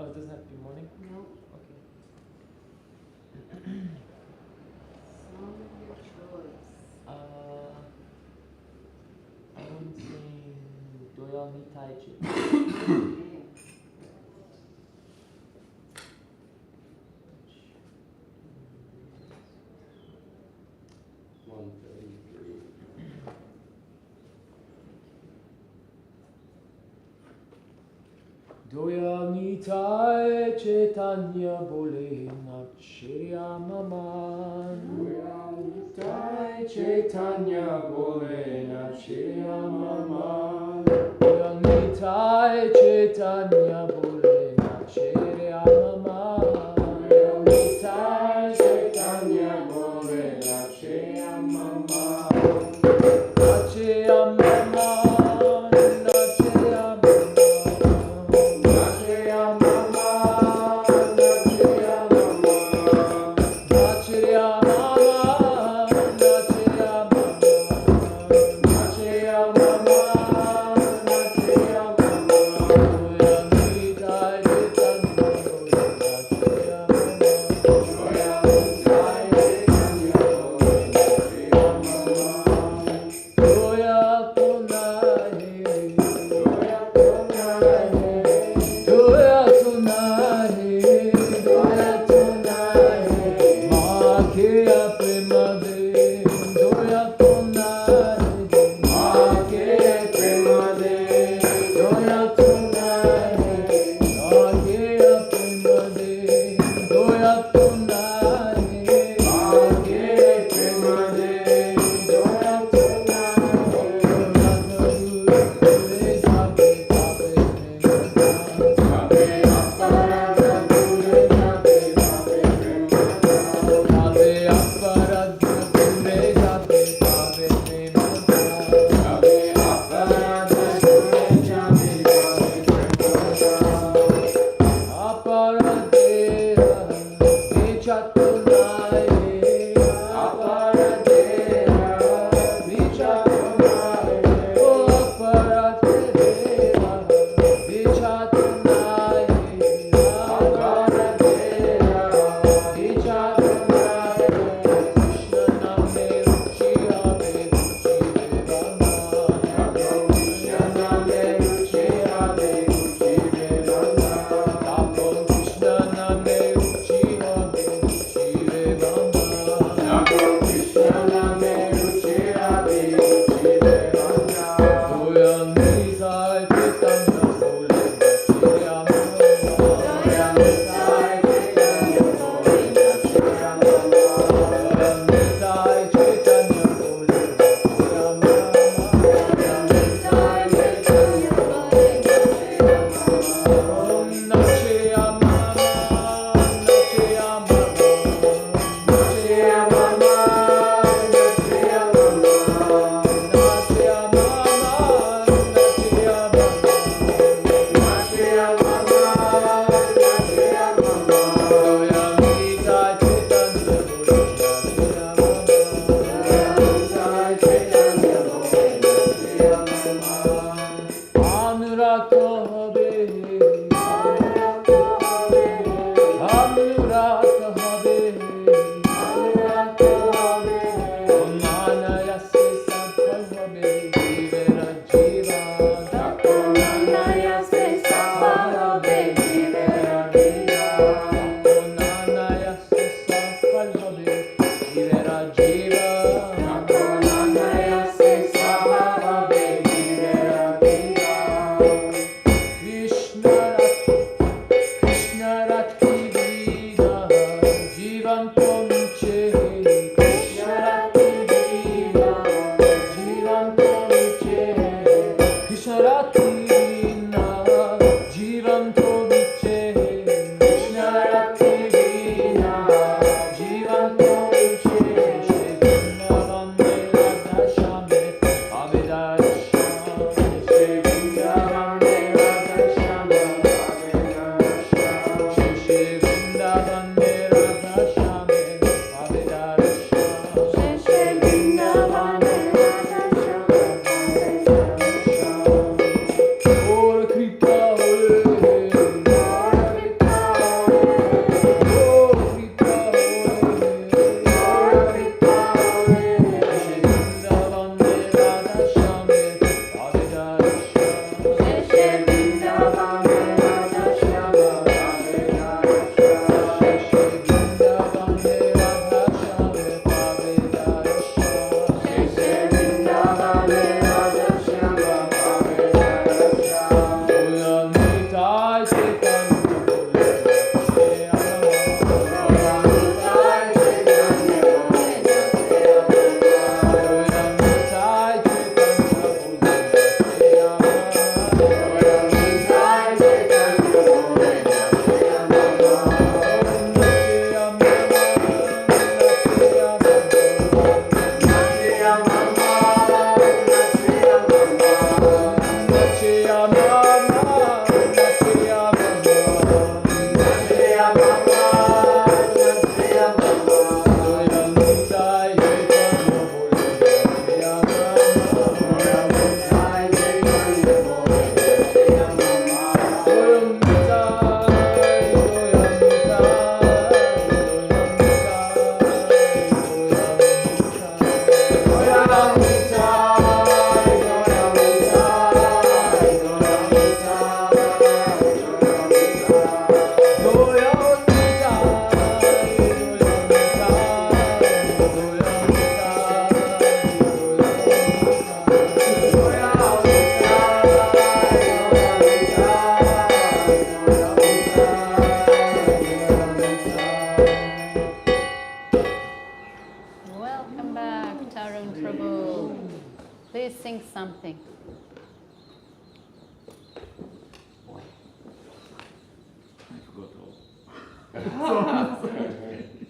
Oh, it doesn't have to be morning? No. Okay. Song of your choice. I want to sing Doya Mitai Chit. Okay. 133. Doya Mitai Chaitanya Bole Nachirya Maman. Doya Mitai Chaitanya Bole Nachirya Maman. Doya Mitai Chaitanya Bole Nachirya Maman. Doya Mitai Chaitanya Bole Nachirya Maman. Nachirya Maman. Nachirya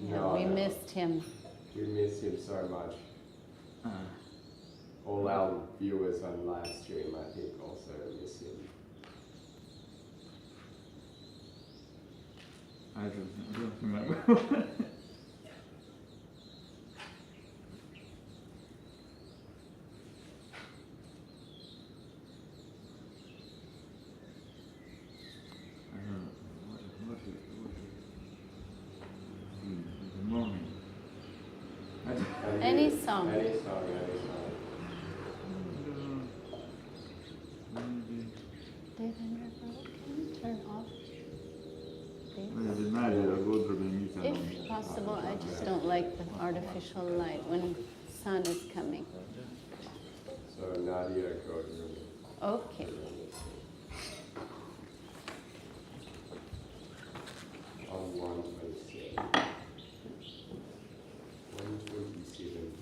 Yeah, we missed him. We miss him so much. All our viewers on live stream, I think, also miss him. I don't remember. Any song. Any song, any song. Devendra, can you turn off? If possible, I just don't like the artificial light when sun is coming. So Nadia Godru. Okay. On 127. 127.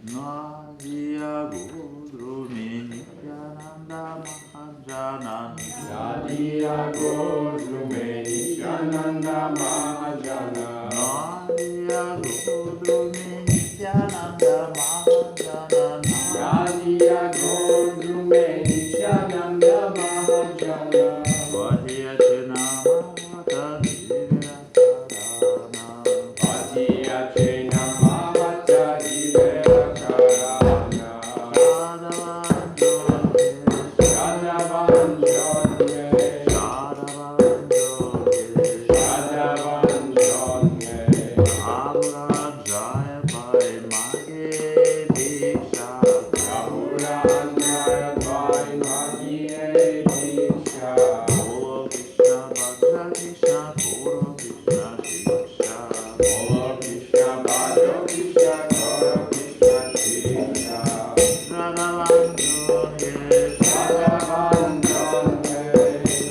Nadia Godru Nityananda Mahajananda. Nadia Godru Nityananda Mahajana. Nadia Godru Nityananda Mahajananda. Nadia Godru Nityananda Mahajana. Vadhyachena Mahata Divya Karana. Vadhyachena Mahata Divya Karana. Shadavan Jodhe. Shadavan Jodhe. Shadavan Jodhe. Abura Jaya Bhai Mage Diksha. Abura Jaya Bhai Mage Diksha. Bolo Krishna Bhadra Krishna Goro Krishna Shiksha. Bolo Krishna Bhajo Krishna Goro Krishna Shiksha. Radhavan Jodhe. Shadavan Jodhe.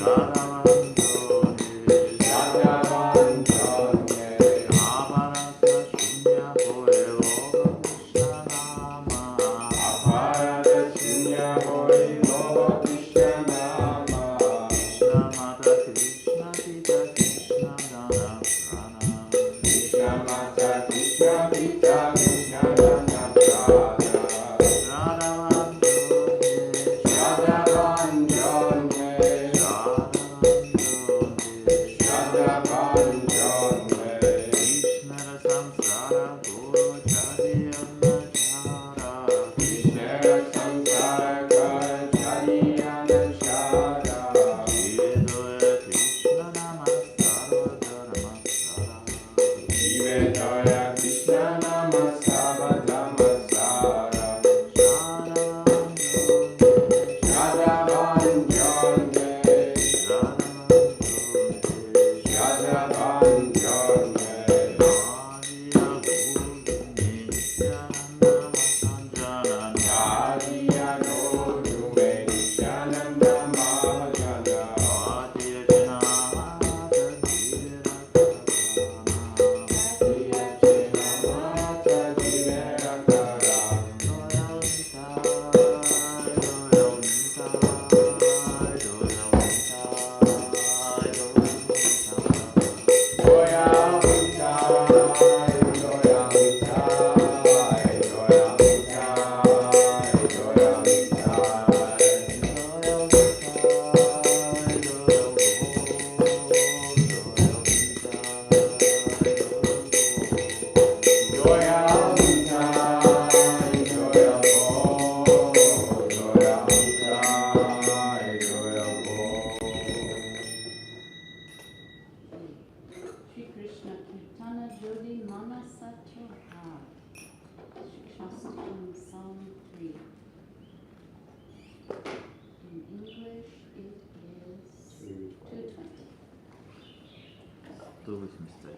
Radhavan Jodhe. Shadavan Jodhe. Avarata Shunya Hoye Loga Krishna Nama. Aparada Shunya Hoy Lova Krishna Nama. Krishna Mata Krishna Pita Krishna Dana Prana. Krishna Mata Krishna Pita Krishna Dana Prada. Radhavan Jodhe. Shadavan Jodhe. Radhavan Shadavan Jodhe. Jodhe. Krishna Samsara Guru Jadiyana Chara. Krishna Samsara Kara Chariyana Shara. Jivedoya Krishna Namaskara Namaskara. Jivedaya Krishna Namasara Namasara. Shadavan Jodhe. Shadavan Jodhe. Shadavan Shadavan Jodhe. Jodhe. Nadia Guru Nityananda Nadia Guru Mahajana. Nityananda Mahajana. Vadhyachena Mahata Divya Karana. Vadhyachena Mahata Divya Karana. Doyal Nitai, Doyal Nitai, Doyal Nitai, Doyal Nitai. Doyal Nitai, Doyal Nitai, Doyal Nitai, Doyal Nitai. Doyal Nitai, Doyal Go, Doyal Nitai, Doyal Go. Shri Krishna Kirtana Jodi Manasa Choha. Shastakam Psalm 3. In English it is 220. 180.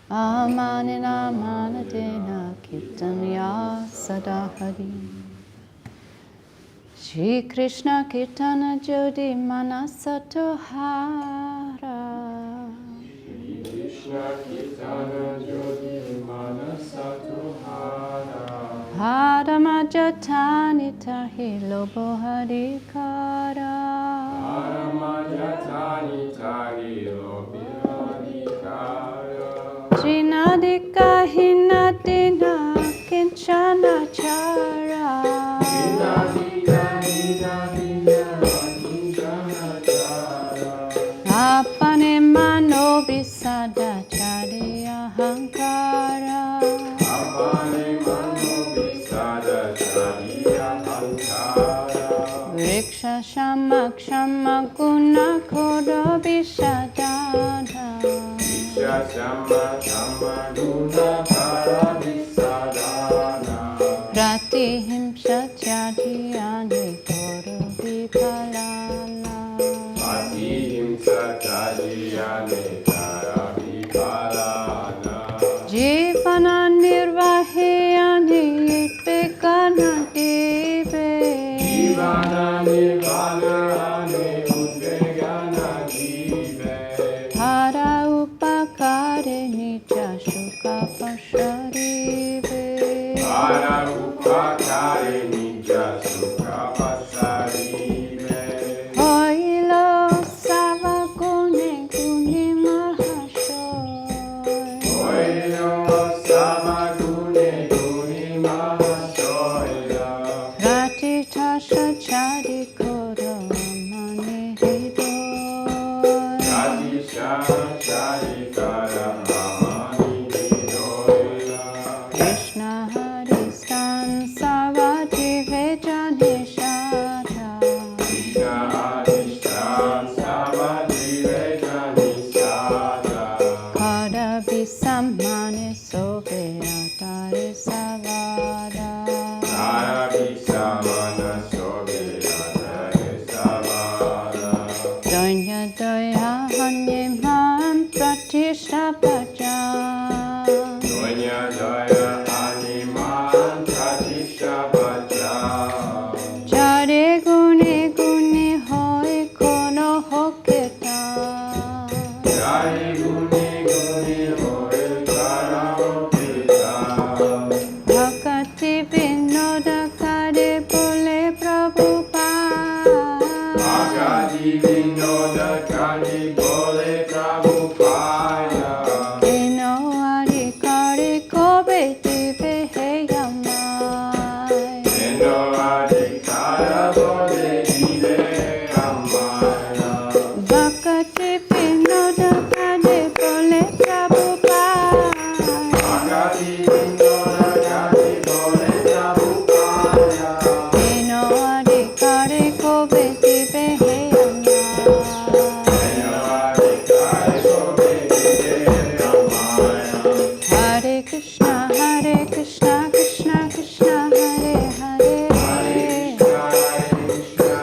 Amanina manadena kirtanya sadahari. Shri Krishna Kirtana Jodi Manasato Hara Krishna Kirtana Jyoti Manasato Hara Hara Majatani Tahi Lobo Harikara Hara Majatani Tahi Lobo Harikara Trinadika Hinatina Kinchana Chara Apane mano bisada chari ahankara Apane mano bisada chari ahankara Vriksha shama kshama guna kodo bisadada Vriksha shama kshama guna kara bisadana Rati himsa chari ane kodo vipalana Jivana nirvahiyani itpekana dive Jivana nirvahiyani utpekana dive Hara upakare nija shuka pasharive Hara upakare nija shuka pasharive Oilo sava gune gune mahashoy Oilo sama gune gune mahashoya Rati tasha chari koro amane hidoy Rati tasha chari koro amane hidoy Krishna Hari San Savati Vejani Shata Krishna Hari Savati Vejani Shata Kada Visamane Sobe Atare Savada Kara Visamana Sobe Atare Savada Donya Doya Hanye Man Pratishtha Bhajan Donya Daya Animan Pratishtha Bhajan Chare Gune Gune Hoy Kono Hoketa Jai Guni Guni Hoy Kara Pita Bhakti Vinoda Kare Bole Prabhupada Bhakti Vinoda Kari Bole Prabhupada Eno Ari Kare Kobe Dive Heyamai Endo Adhikara Bole Ide Amaya Bhakti Vinoda Kare Bole Prabhupada Bhakti Vinoda Kari Bole Prabhupada Eno Ari Kare Kobe Dive Heyamai Endo Adhikara Bole Ide Amaya Hare Krishna, Krishna Krishna, Hare Hare, Hare Krishna,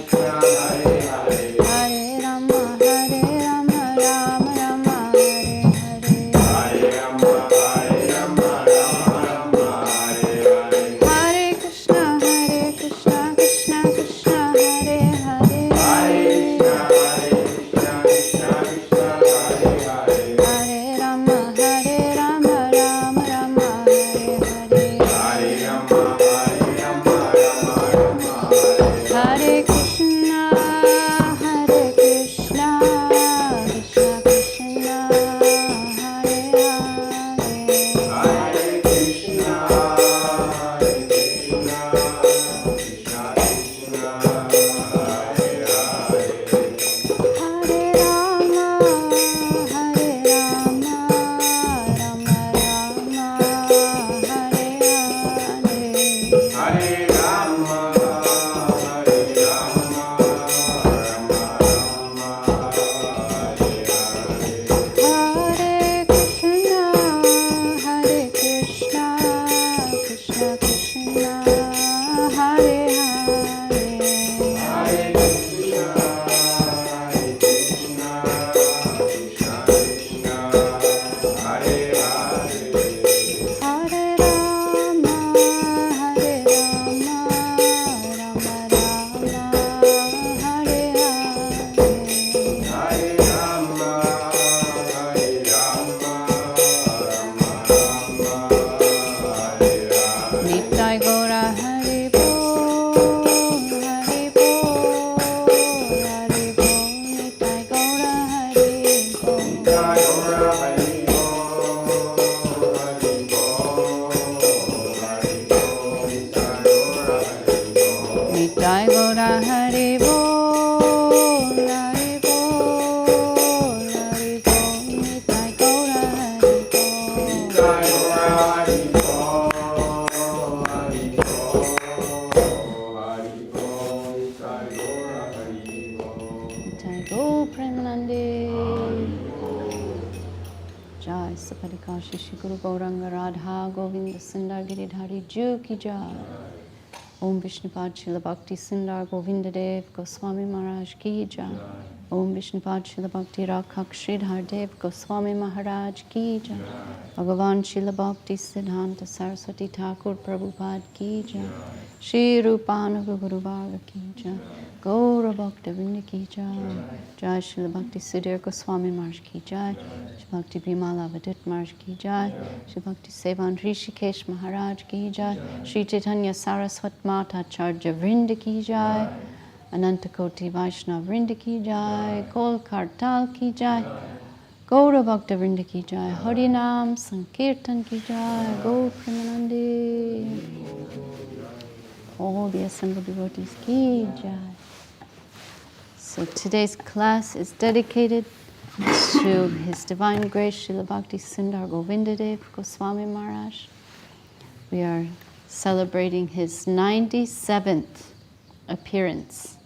Krishna Hare Hare Hare Rama, Rama Rama, Hare Hare, Hare Rama, Rama Rama, Hare Hare Hare Krishna, Krishna Krishna, Hare Hare, Hare Krishna, Krishna Hare Hare Hare Rama, Rama Rama, Hare Hare, Hare Rama, Rama Rama, Hare Hare Krishna, Krishna Krishna, Hare Hare. Hare Krishna, Krishna Krishna, Hare Hare Hare Rama, Rama Rama, Hare Hare. Jai Gaura Hari Bol, Hari Bol, Hari Bol, Jai Gaura Hari Bol. Jai Gaura Hari Bol, Hari Bol, Hari Bol, Jai Gaura Hari Bol. Jai Go Premanande. Jai Sapadika Shishi Guru Gauranga Radha Govinda Sundar Giridhari Ju Ki Jai. Om Vishnupad Srila Bhakti Sundar Govinda Dev Goswami Maharaj Ki Jai. Om Vishnupad Srila Bhakti Rakhak Sridhar Dev Goswami Maharaj Ki Jai. Bhagavan Srila Bhakti Siddhanta Saraswati Thakur Prabhupada Ki Jai. Shri Rupanuga Guru Varga Ki Jai. Gaura Bhakta Vrinda Ki Jai. Jai Srila Bhakti Sudhir Goswami Maharaj Ki Jai. Shri Bhakti Bimala Vadit Maharaj Ki Jai. Shri Bhakti Sevan Rishikesh Maharaj Ki Jai. Shri Chaitanya Saraswat Mata Charja Vrinda Ki Jai. Ananta Koti Vaishnav Vrinda Ki Jai. Kol Kartal Ki Jai. Gaura Bhakta Vrinda Ki Jai. Harinam Sankirtan Ki Jai. Gaur Premanande. All the assembled devotees Ki Jai. So today's class is dedicated to His Divine Grace Srila Bhakti Sundar Govinda Dev Goswami Maharaj. We are celebrating his 97th appearance,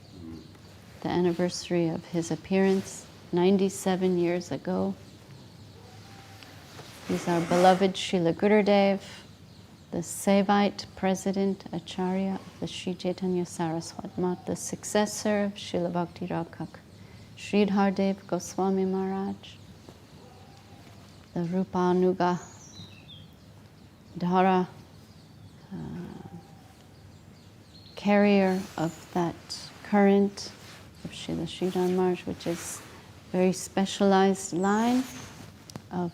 the anniversary of his appearance 97 years ago. He's our beloved Srila Gurudev, the Sevite President Acharya of the Sri Chaitanya Saraswat Mat, the successor of Srila Bhakti Rakhak Sridhar Dev Goswami Maharaj, the Rupanuga Dhara carrier of that current of Srila Sridhar Maharaj, which is a very specialized line of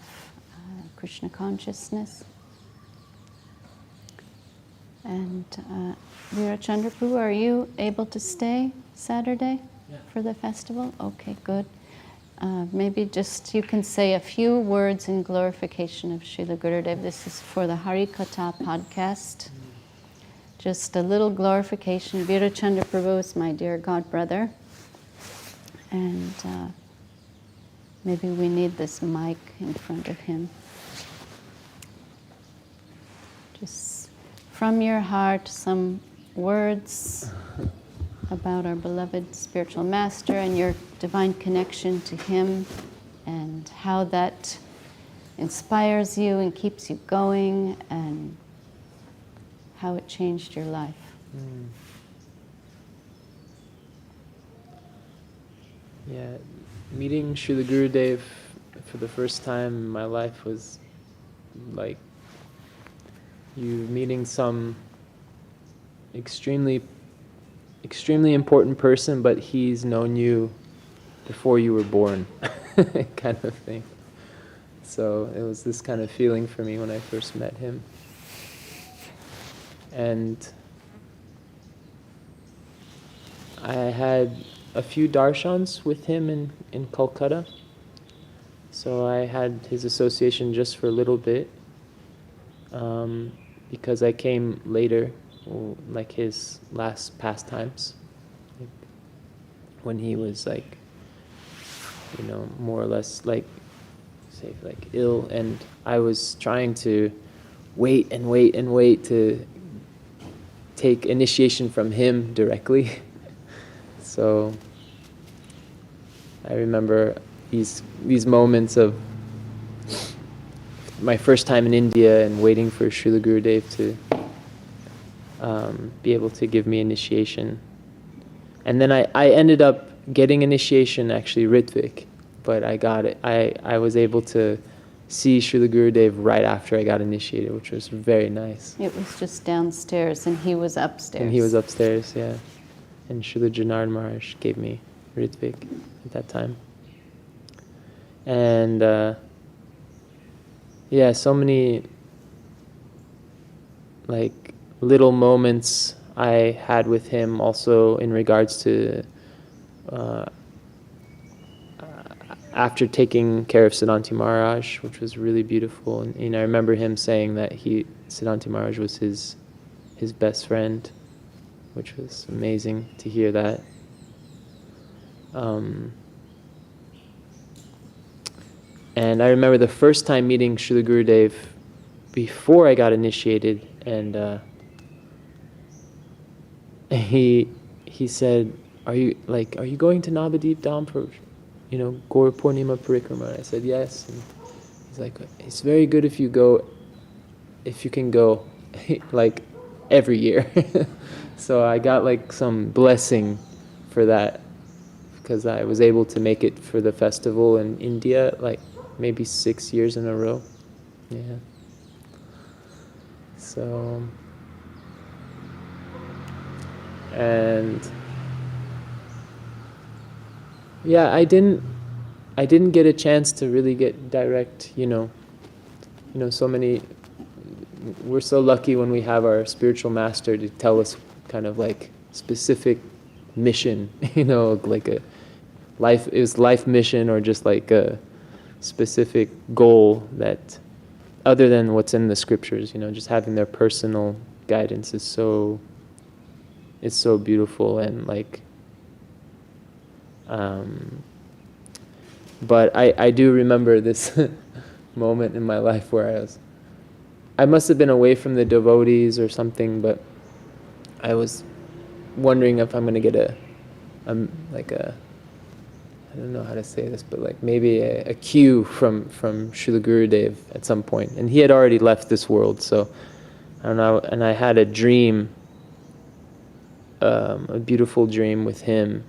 Krishna consciousness. And Veera Chandraprabhu, are you able to stay Saturday for the festival? Okay, good. Maybe just you can say a few words in glorification of Srila Gurudev. This is for the Hari-katha podcast. Just a little glorification. Veera Chandraprabhu is my dear god brother. And maybe we need this mic in front of him. Just from your heart, some words about our beloved spiritual master and your divine connection to him and how that inspires you and keeps you going and how it changed your life. Yeah, meeting Srila Gurudev for the first time in my life was like you meeting some extremely important person, but he's known you before you were born, kind of thing. So it was this kind of feeling for me when I first met him. And I had a few darshans with him in Kolkata. So I had his association just for a little bit, because I came later, like his last pastimes, like when he was like, you know, more or less like, say, like ill, and I was trying to wait to take initiation from him directly. So I remember these moments of my first time in India and waiting for Srila Gurudev to be able to give me initiation. And then I ended up getting initiation, actually Ritvik, but I got it. I was able to see Srila Gurudev right after I got initiated, which was very nice. It was just downstairs and he was upstairs. And he was upstairs, yeah. And Srila Janard Maharaj gave me Ritvik at that time. And yeah, so many like little moments I had with him also in regards to after taking care of Siddhanti Maharaj, which was really beautiful. And I remember him saying that Siddhanti Maharaj was his best friend. which was amazing to hear that. And I remember the first time meeting Srila Gurudev before I got initiated, and he said, "Are you going to Navadip Dham for, Gaur Purnima Parikrama?" I said yes, and he's like, "It's very good if you can go, like every year." So I got like some blessing for that, because I was able to make it for the festival in India, like maybe 6 years in a row. Yeah. So, and yeah, I didn't get a chance to really get direct, so many, we're so lucky when we have our spiritual master to tell us kind of like specific mission, like it was life mission, or just like a specific goal that, other than what's in the scriptures, just having their personal guidance is so beautiful. And like, but I do remember this moment in my life where I must have been away from the devotees or something, but I was wondering if I'm going to get I don't know how to say this, but like maybe a cue from Srila Gurudev at some point. And he had already left this world, so I don't know. And I had a dream, a beautiful dream with him,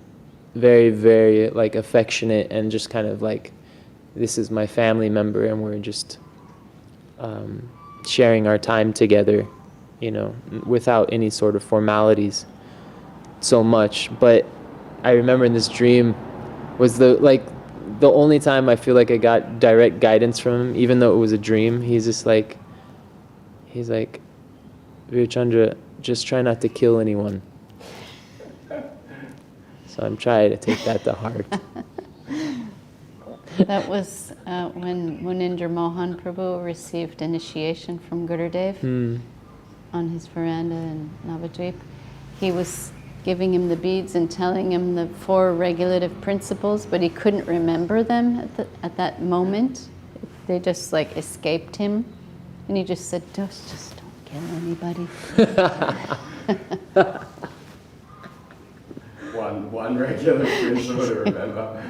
very, very like affectionate, and just kind of like, this is my family member, and we're just sharing our time together, without any sort of formalities so much. But I remember in this dream was the only time I feel like I got direct guidance from him, even though it was a dream. He's like, Virchandra, just try not to kill anyone. So I'm trying to take that to heart. That was when Munindra Mohan Prabhu received initiation from Gurudev on his veranda in Navadvip. He was giving him the beads and telling him the 4 regulative principles, but he couldn't remember them at that moment. They just like escaped him, and he just said, just don't kill anybody. One regular principle to remember.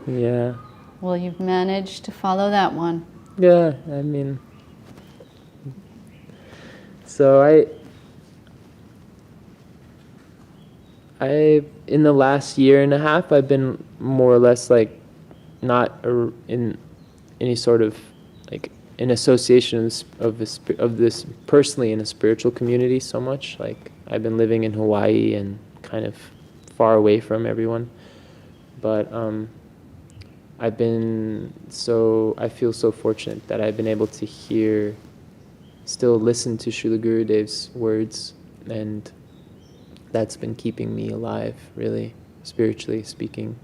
Yeah. Well, you've managed to follow that one. Yeah, I mean, so I in the last year and a half, I've been more or less like not in any sort of like in association of this personally in a spiritual community so much. Like I've been living in Hawaii and kind of far away from everyone, but I feel so fortunate that I've been able to still listen to Srila Gurudev's words, and that's been keeping me alive, really, spiritually speaking.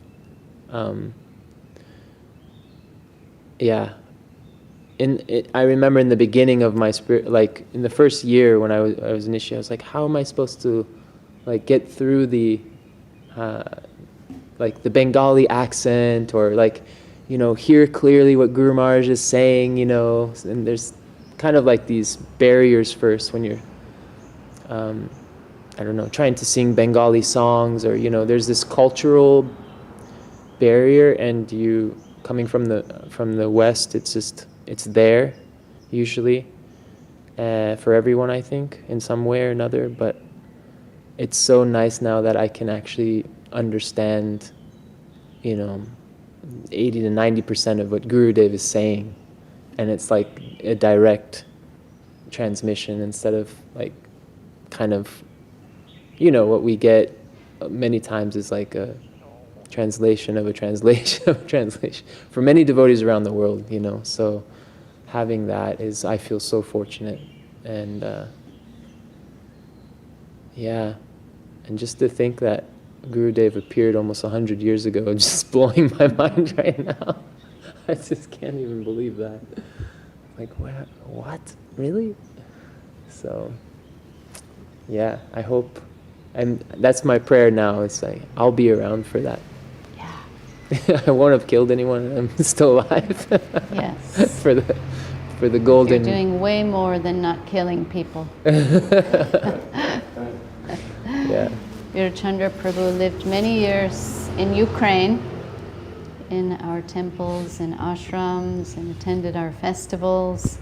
Yeah. I remember in the beginning of my spirit, like in the first year when I was initiated, I was like, how am I supposed to like get through the like the Bengali accent, or like, hear clearly what Guru Maharaj is saying, and there's kind of like these barriers first when you're, I don't know, trying to sing Bengali songs, or, there's this cultural barrier, and you coming from the West, it's there usually for everyone, I think, in some way or another. But it's so nice now that I can actually understand, 80 to 90% of what Gurudev is saying, and it's like a direct transmission instead of like kind of, what we get many times is like a translation of a translation of a translation for many devotees around the world, so having that I feel so fortunate. And yeah, and just to think that Gurudev appeared almost 100 years ago, just blowing my mind right now. I just can't even believe that. Like, what? Really? So, yeah, I hope, and that's my prayer now. It's like I'll be around for that. Yeah. I won't have killed anyone. I'm still alive. Yes. for the You're golden. doing way more than not killing people. Yeah. Virachandra Prabhu lived many years in Ukraine, in our temples and ashrams, and attended our festivals.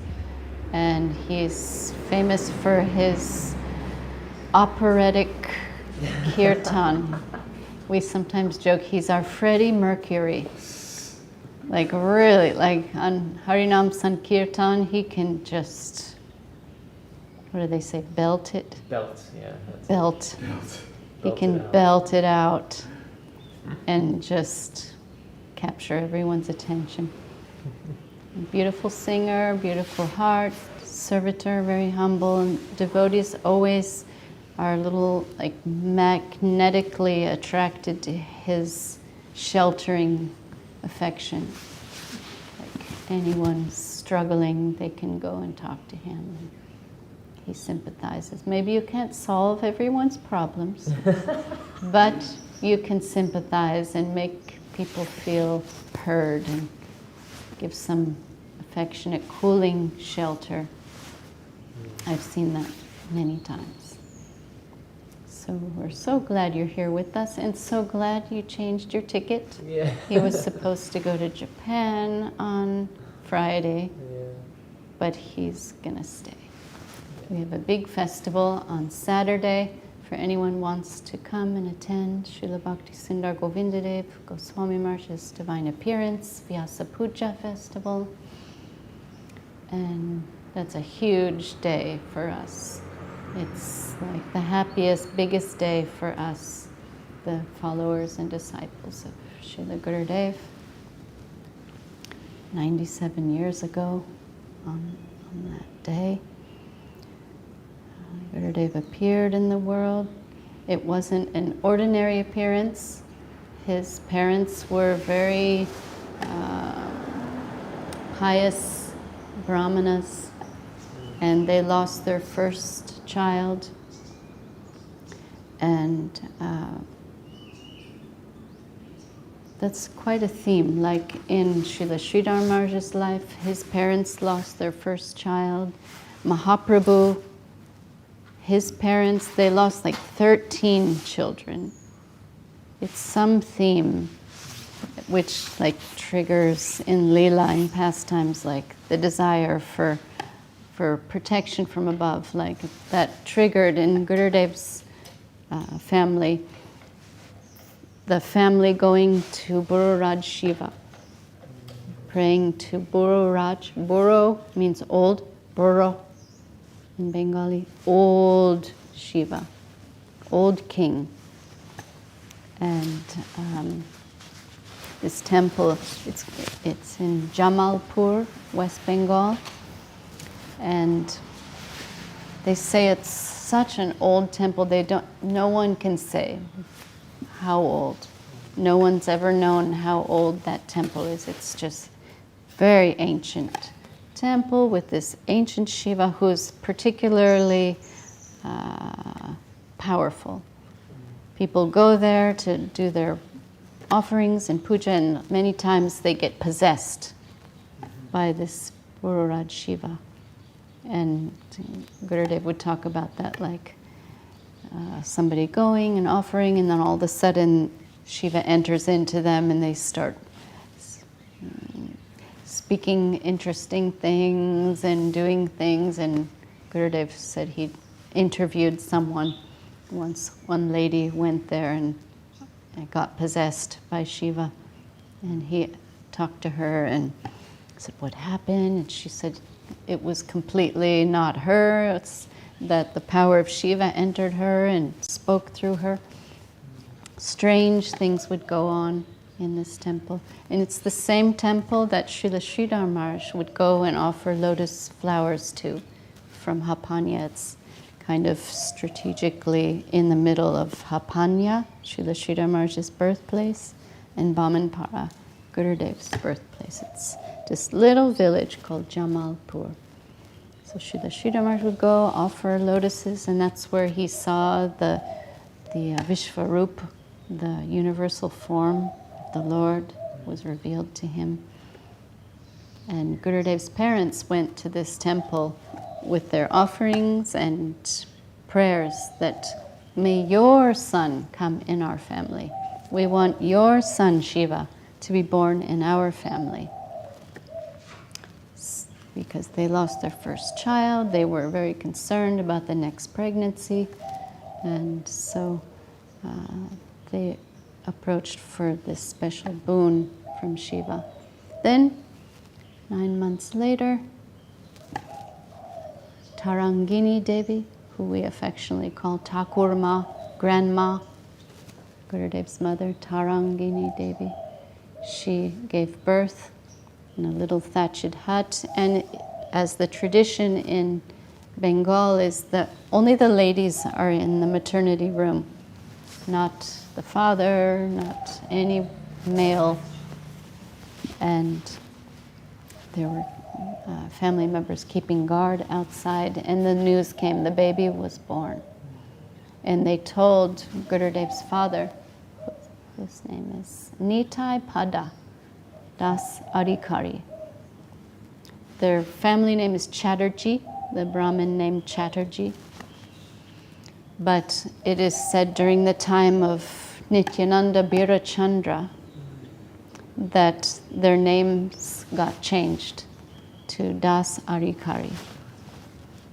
And he's famous for his operatic kirtan. We sometimes joke he's our Freddie Mercury. Like really, like on Harinam Sankirtan, he can just, what do they say, belt it? Belt, yeah. Belt. He Belt can it out. belt it out and just capture everyone's attention. Beautiful singer, beautiful heart, servitor, very humble, and devotees always are a little like magnetically attracted to his sheltering affection. Like anyone struggling, they can go and talk to him. And he sympathizes. Maybe you can't solve everyone's problems, but you can sympathize and make people feel heard and give some affectionate, cooling shelter. I've seen that many times. So we're so glad you're here with us, and so glad you changed your ticket. Yeah. He was supposed to go to Japan on Friday, Yeah. but he's gonna stay. We have a big festival on Saturday. For anyone who wants to come and attend, Srila Bhakti Sundar Govindadev Goswami Maharaj's Divine Appearance, Vyasa Puja Festival. And that's a huge day for us. It's like the happiest, biggest day for us, the followers and disciples of Srila Gurudev. 97 years ago on that day, Gurudev appeared in the world. It wasn't an ordinary appearance. His parents were very pious brahmanas, and they lost their first child. And that's quite a theme. Like in Srila Sridhar Maharaj's life, his parents lost their first child. Mahaprabhu, his parents, they lost like 13 children. It's some theme which like triggers in Leela, in pastimes, like the desire for protection from above, like that triggered in Gurudev's family, the family going to Buru Raj Shiva, praying to Buru Raj. Buru means old, Buru in Bengali, old Shiva, old king. And this temple, it's in Jamalpur, West Bengal. And they say it's such an old temple, no one can say how old. No one's ever known how old that temple is. It's just very ancient temple with this ancient Shiva who's particularly powerful. People go there to do their offerings and puja, and many times they get possessed by this Buru Raj Shiva. And Gurudev would talk about that, like somebody going and offering, and then all of a sudden Shiva enters into them and they start speaking interesting things and doing things. And Gurudev said he interviewed someone once. One lady went there and got possessed by Shiva, and he talked to her and said, "What happened?" And she said, it was completely not her. It's that the power of Shiva entered her and spoke through her. Strange things would go on in this temple. And it's the same temple that Srila Sridhar Maharaj would go and offer lotus flowers to from Hapanya. It's kind of strategically in the middle of Hapanya, Srila Sridhar Maharaj's birthplace, and Bamanpara, Gurudev's birthplace. It's this little village called Jamalpur. So Sridhar Maharaj would go offer lotuses, and that's where he saw the Vishvarup, the universal form of the Lord was revealed to him. And Gurudev's parents went to this temple with their offerings and prayers that may your son come in our family. We want your son Shiva to be born in our family. Because they lost their first child, they were very concerned about the next pregnancy, and so they approached for this special boon from Shiva. Then, 9 months later, Tarangini Devi, who we affectionately call Thakurma, Grandma, Gurudev's mother, Tarangini Devi, she gave birth in a little thatched hut, and as the tradition in Bengal is that only the ladies are in the maternity room, not the father, not any male, and there were family members keeping guard outside, and the news came, the baby was born. And they told Gurudev's father, whose name is Nitai Pada Das Adhikari. Their family name is Chatterjee, the Brahmin named Chatterjee. But it is said during the time of Nityananda Birachandra that their names got changed to Das Adhikari.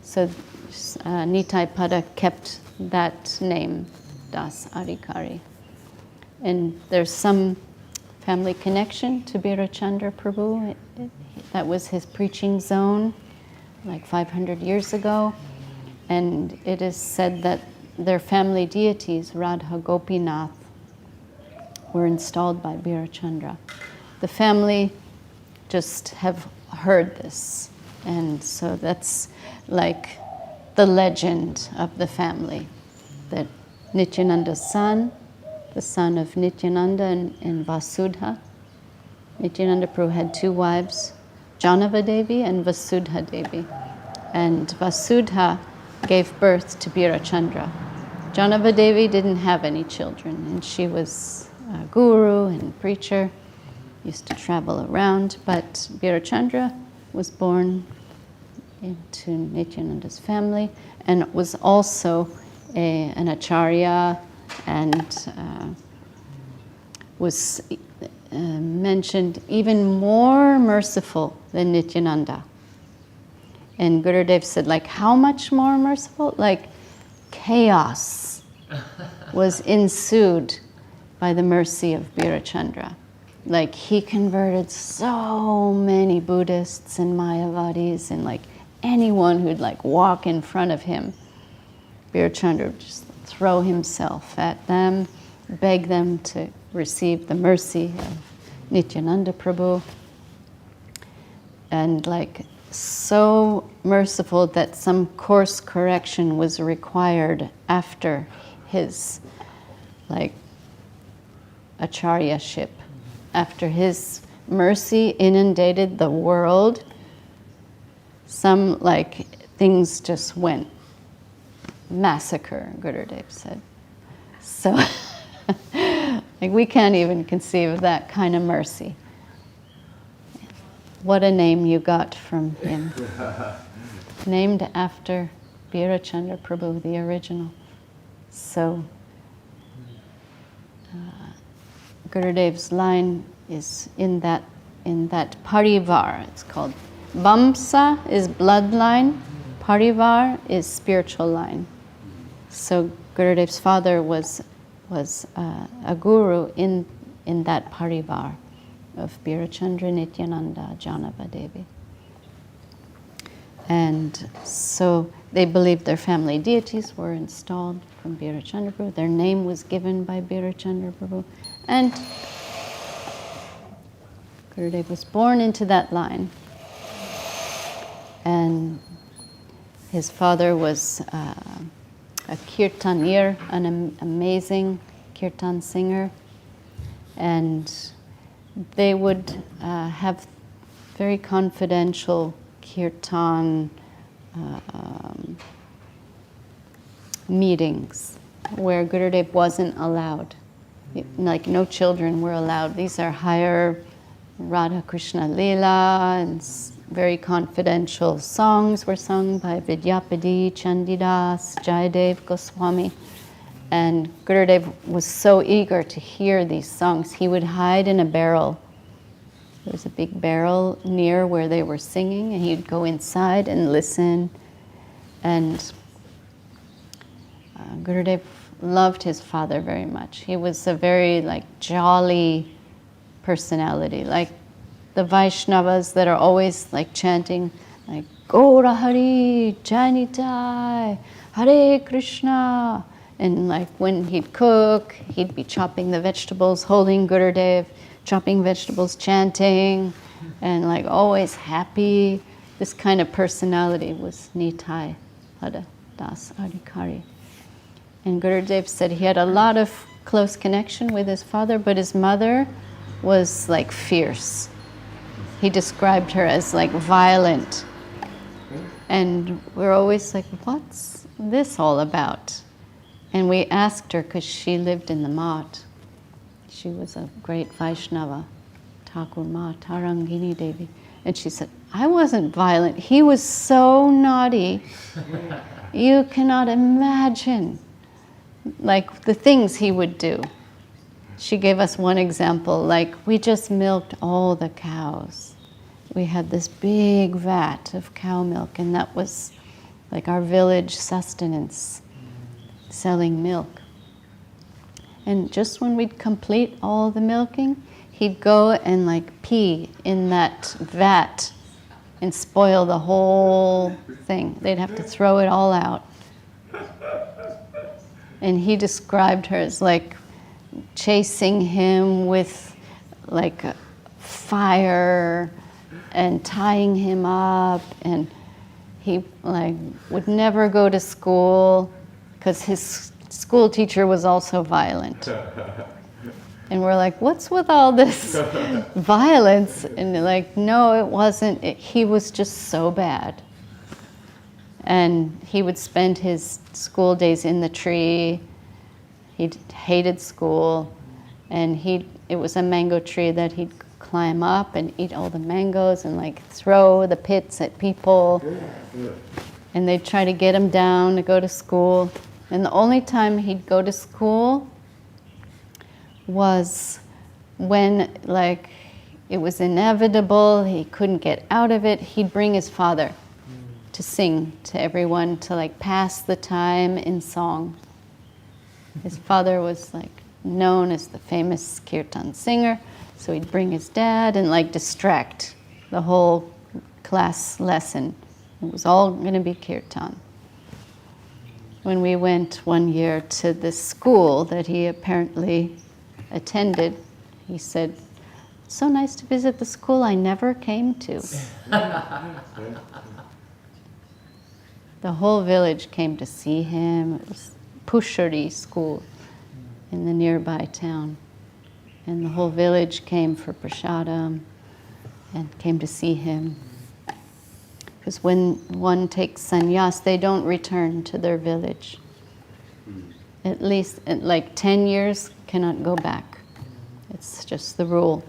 So Nitai Pada kept that name, Das Adhikari. And there's some family connection to Birachandra Prabhu. That was his preaching zone like 500 years ago. And it is said that their family deities, Radha Gopinath, were installed by Birachandra. The family just have heard this. And so that's like the legend of the family, that Nityananda's son, the son of Nityananda and Vasudha. Nityananda Prabhu had 2 wives, Janava Devi and Vasudha Devi. And Vasudha gave birth to Birachandra. Janava Devi didn't have any children, and she was a guru and preacher, used to travel around, but Birachandra was born into Nityananda's family and was also an acharya, and was mentioned even more merciful than Nityananda. And Gurudev said, like, how much more merciful? Like, chaos was ensued by the mercy of Birachandra. Like, he converted so many Buddhists and Mayavadis, and like anyone who'd like walk in front of him, Birachandra would just throw himself at them, beg them to receive the mercy of Nityananda Prabhu, and like so merciful that some course correction was required after his like acharyaship. After his mercy inundated the world, some like things just went massacre, Gurudev said. So like we can't even conceive of that kind of mercy. What a name you got from him. Named after Birachandra Prabhu, the original. So Gurudev's line is in that parivar. It's called Vamsa is bloodline, parivar is spiritual line. So Gurudev's father was a guru in that parivar of Birachandra, Nityananda, Janava Devi. And so they believed their family deities were installed from Birachandra Prabhu. Their name was given by Birachandra Prabhu. And Gurudev was born into that line. And his father was a kirtanir, an amazing kirtan singer. And they would have very confidential kirtan meetings where Gurudev wasn't allowed. Like no children were allowed. These are higher Radha Krishna Leela, and very confidential songs were sung by Vidyapati, Chandidas, Jayadev Goswami. And Gurudev was so eager to hear these songs, he would hide in a barrel. There was a big barrel near where they were singing, and he'd go inside and listen. And Gurudev loved his father very much. He was a very jolly personality, like the Vaishnavas that are always chanting Gaura Hari, Janitai, Hare Krishna. And when he'd cook, he'd be chopping the vegetables, holding Gurudev, chopping vegetables, chanting, and always happy. This kind of personality was Nitai Pada Das Adhikari. And Gurudev said he had a lot of close connection with his father, but his mother was fierce. He described her as violent. And we're always what's this all about? And we asked her, because she lived in the Mat. She was a great Vaishnava, Thakur Ma, Tarangini Devi. And she said, I wasn't violent. He was so naughty. You cannot imagine the things he would do. She gave us one example, we just milked all the cows. We had this big vat of cow milk, and that was our village sustenance, selling milk. And just when we'd complete all the milking, he'd go and pee in that vat and spoil the whole thing. They'd have to throw it all out. And he described her as chasing him with fire and tying him up, and he would never go to school because his school teacher was also violent. And we're what's with all this violence? And no, it wasn't. He was just so bad. And he would spend his school days in the tree. He hated school. And it was a mango tree that he'd climb up and eat all the mangoes and throw the pits at people. And they'd try to get him down to go to school. And the only time he'd go to school was when it was inevitable, he couldn't get out of it. He'd bring his father to sing to everyone, to pass the time in song. His father was known as the famous Kirtan singer, so he'd bring his dad and distract the whole class lesson. It was all going to be Kirtan. When we went one year to this school that he apparently attended, he said, "It's so nice to visit the school I never came to." The whole village came to see him. It was Pushari school in the nearby town. And the whole village came for prasadam and came to see him. Because when one takes sannyas, they don't return to their village. At least 10 years, cannot go back. It's just the rule.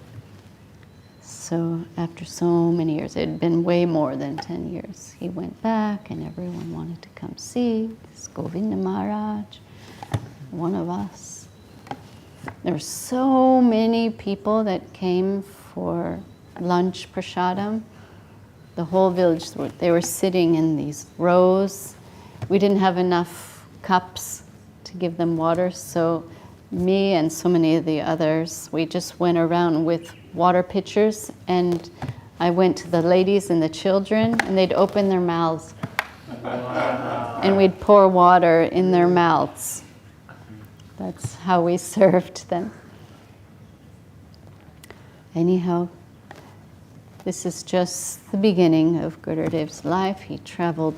So after so many years, it had been way more than 10 years, he went back and everyone wanted to come see this Govinda Maharaj, one of us. There were so many people that came for lunch prasadam. The whole village, they were sitting in these rows. We didn't have enough cups to give them water, so me and so many of the others, we just went around with water pitchers, and I went to the ladies and the children, and they'd open their mouths. Wow. And we'd pour water in their mouths. That's how we served them. Anyhow, this is just the beginning of Gurudev's life. He traveled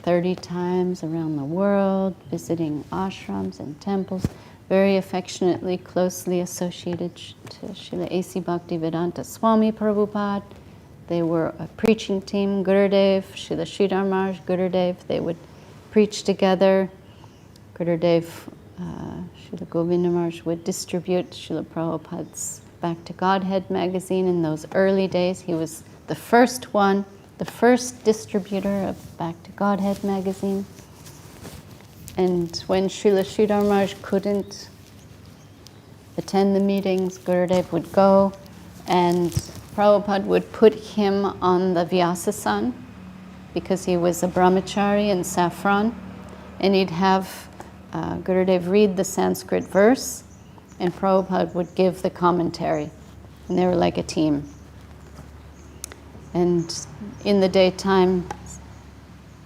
30 times around the world, visiting ashrams and temples, very affectionately, closely associated to Srila A.C. Bhaktivedanta Swami Prabhupada, they were a preaching team. Gurudev, Srila Sridhar Maharaj, Gurudev, they would preach together. Gurudev, Srila Govinda Maharaj would distribute Srila Prabhupada's Back to Godhead magazine in those early days. He was the first one, the first distributor of Back to Godhead magazine. And when Srila Sridhar Maharaj couldn't attend the meetings, Gurudev would go, and Prabhupada would put him on the Vyasasan because he was a brahmachari in saffron, and he'd have Gurudev read the Sanskrit verse, and Prabhupada would give the commentary, and they were like a team. And in the daytime,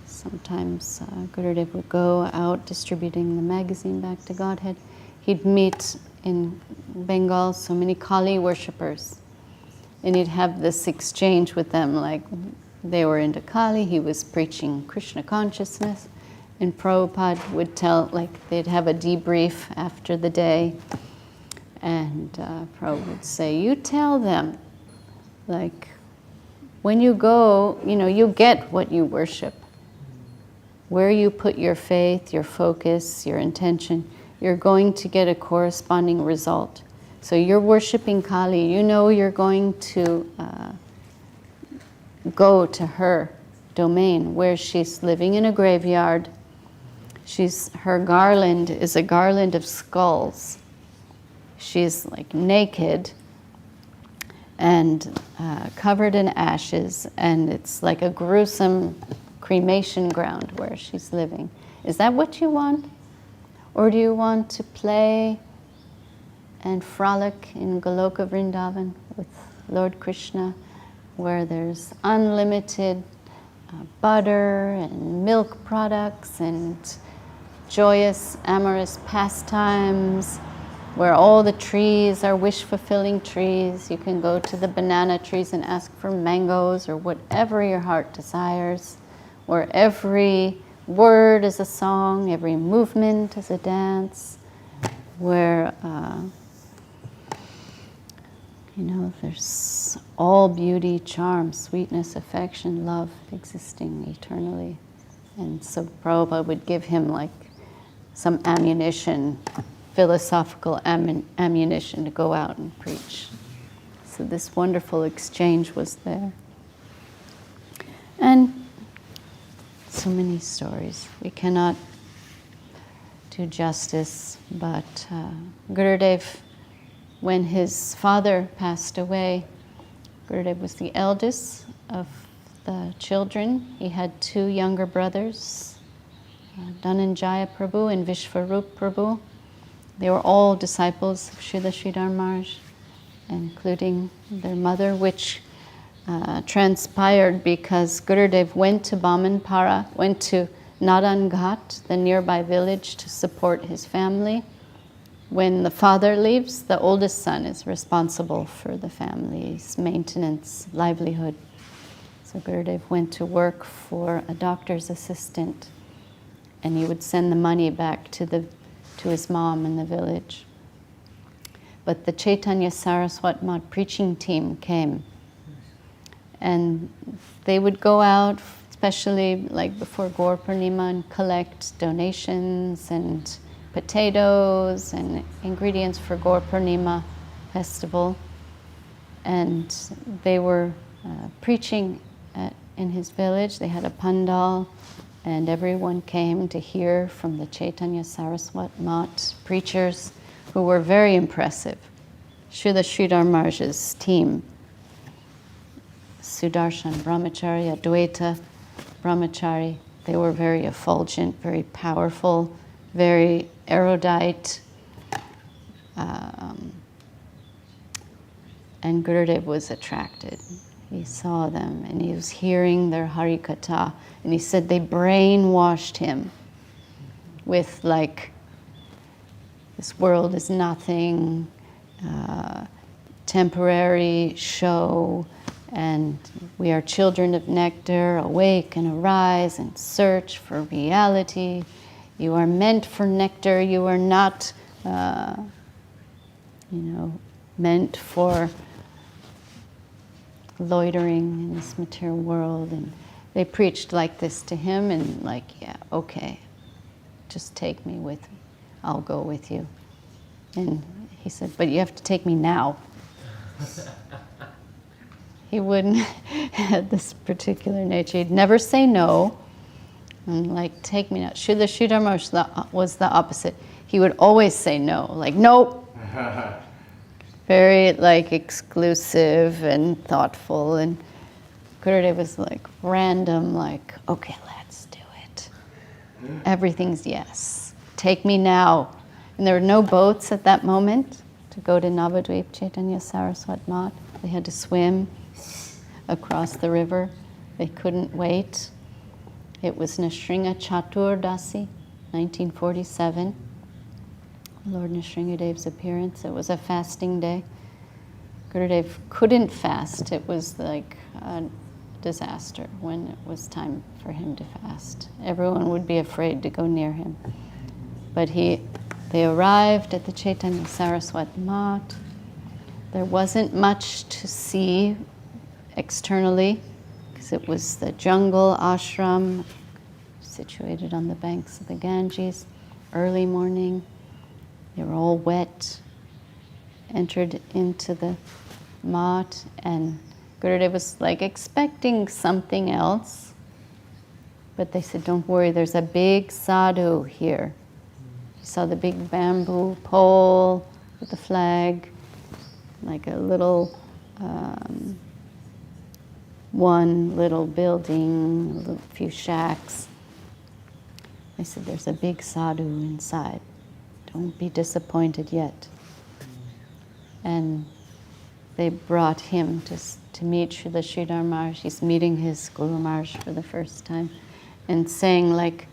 sometimes Gurudev would go out distributing the magazine Back to Godhead. He'd meet in Bengal so many Kali worshippers, and he'd have this exchange with them, like they were into Kali, he was preaching Krishna consciousness, and Prabhupada would tell, like they'd have a debrief after the day, and Prabhupada would say, you tell them, like, when you go, you get what you worship. Where you put your faith, your focus, your intention, you're going to get a corresponding result. So you're worshiping Kali, you're going to go to her domain where she's living in a graveyard. Her garland is a garland of skulls. She's like naked and covered in ashes, and it's like a gruesome cremation ground where she's living. Is that what you want? Or do you want to play and frolic in Goloka Vrindavan with Lord Krishna, where there's unlimited butter and milk products and joyous, amorous pastimes, where all the trees are wish-fulfilling trees. You can go to the banana trees and ask for mangoes or whatever your heart desires, where every word is a song, every movement is a dance, where there's all beauty, charm, sweetness, affection, love existing eternally. And so Prabhupada would give him like some ammunition, philosophical ammunition to go out and preach. So this wonderful exchange was there. And so many stories. We cannot do justice, but Gurudev, when his father passed away, Gurudev was the eldest of the children. He had two younger brothers, Dhananjaya Prabhu and Vishvarup Prabhu. They were all disciples of Srila Sridhar Maharaj, including their mother, which transpired because Gurudev went to Bamanpara, went to Nadan Ghat, the nearby village, to support his family. When the father leaves, the oldest son is responsible for the family's maintenance, livelihood. So Gurudev went to work for a doctor's assistant, and he would send the money back to his mom in the village. But the Chaitanya Saraswat Math preaching team came, and they would go out, especially like before Gaur Purnima, and collect donations and potatoes and ingredients for Gaur Purnima festival. And they were preaching in his village. They had a pandal, and everyone came to hear from the Chaitanya Saraswat Math preachers, who were very impressive. Srila Sridhar Maharaj's team, Sudarshan Brahmachari, Advaita Brahmachari, they were very effulgent, very powerful, very erudite. And Gurudev was attracted. He saw them, and he was hearing their Hari-katha, and he said they brainwashed him with like, this world is nothing, temporary show, and we are children of nectar, awake and arise and search for reality. You are meant for nectar, you are not, meant for loitering in this material world. And they preached like this to him, and like, yeah, okay, just take me with you. I'll go with you. And he said, but you have to take me now. He wouldn't had this particular nature. He'd never say no. And like, take me now. Srila Sridhar Maharaj was the opposite. He would always say no, like, nope. Very like exclusive and thoughtful. And Gurudev was like random, like, okay, let's do it. Everything's yes. Take me now. And there were no boats at that moment to go to Navadvip Chaitanya Saraswat Mat. They had to swim across the river. They couldn't wait. It was Nrsimha Chaturdasi, 1947. Lord Nrsimhadev's appearance. It was a fasting day. Gurudev couldn't fast. It was like a disaster when it was time for him to fast. Everyone would be afraid to go near him. But they arrived at the Chaitanya Saraswat Mat. There wasn't much to see externally because it was the jungle ashram situated on the banks of the Ganges. Early morning, they were all wet, entered into the mat, and Gurudev was like expecting something else, but they said, don't worry, there's a big sadhu here. He saw the big bamboo pole with the flag, like a little one little building, a few shacks. They said, there's a big sadhu inside. Don't be disappointed yet. And they brought him to meet Srila Sridhar Maharaj. He's meeting his Guru Maharaj for the first time and saying, like,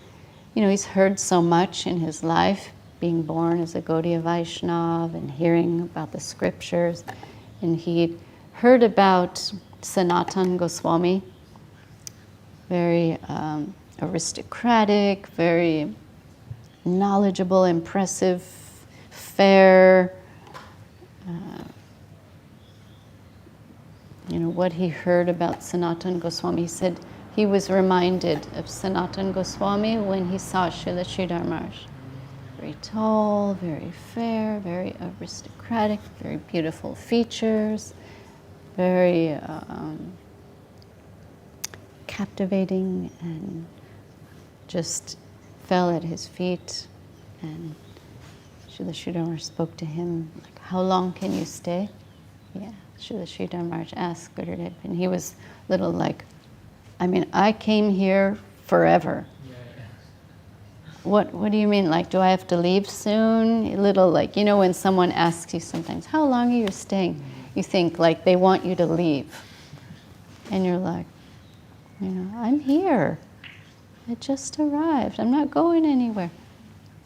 you know, he's heard so much in his life, being born as a Gaudiya Vaishnava and hearing about the scriptures. And he'd heard about Sanatan Goswami, very aristocratic, very knowledgeable, impressive, fair. You know, what he heard about Sanatan Goswami, he said he was reminded of Sanatan Goswami when he saw Srila Sridhar Maharaj. Very tall, very fair, very aristocratic, very beautiful features, very captivating, and just fell at his feet. And Srila Sridhar Maharaj spoke to him, like, how long can you stay? Yeah, Srila Sridhar Maharaj asked Gurudev, and he was little like, I mean, I came here forever. What do you mean? Like, do I have to leave soon? A little like, you know, when someone asks you sometimes, how long are you staying? You think like they want you to leave. And you're like, you know, I'm here. I just arrived. I'm not going anywhere.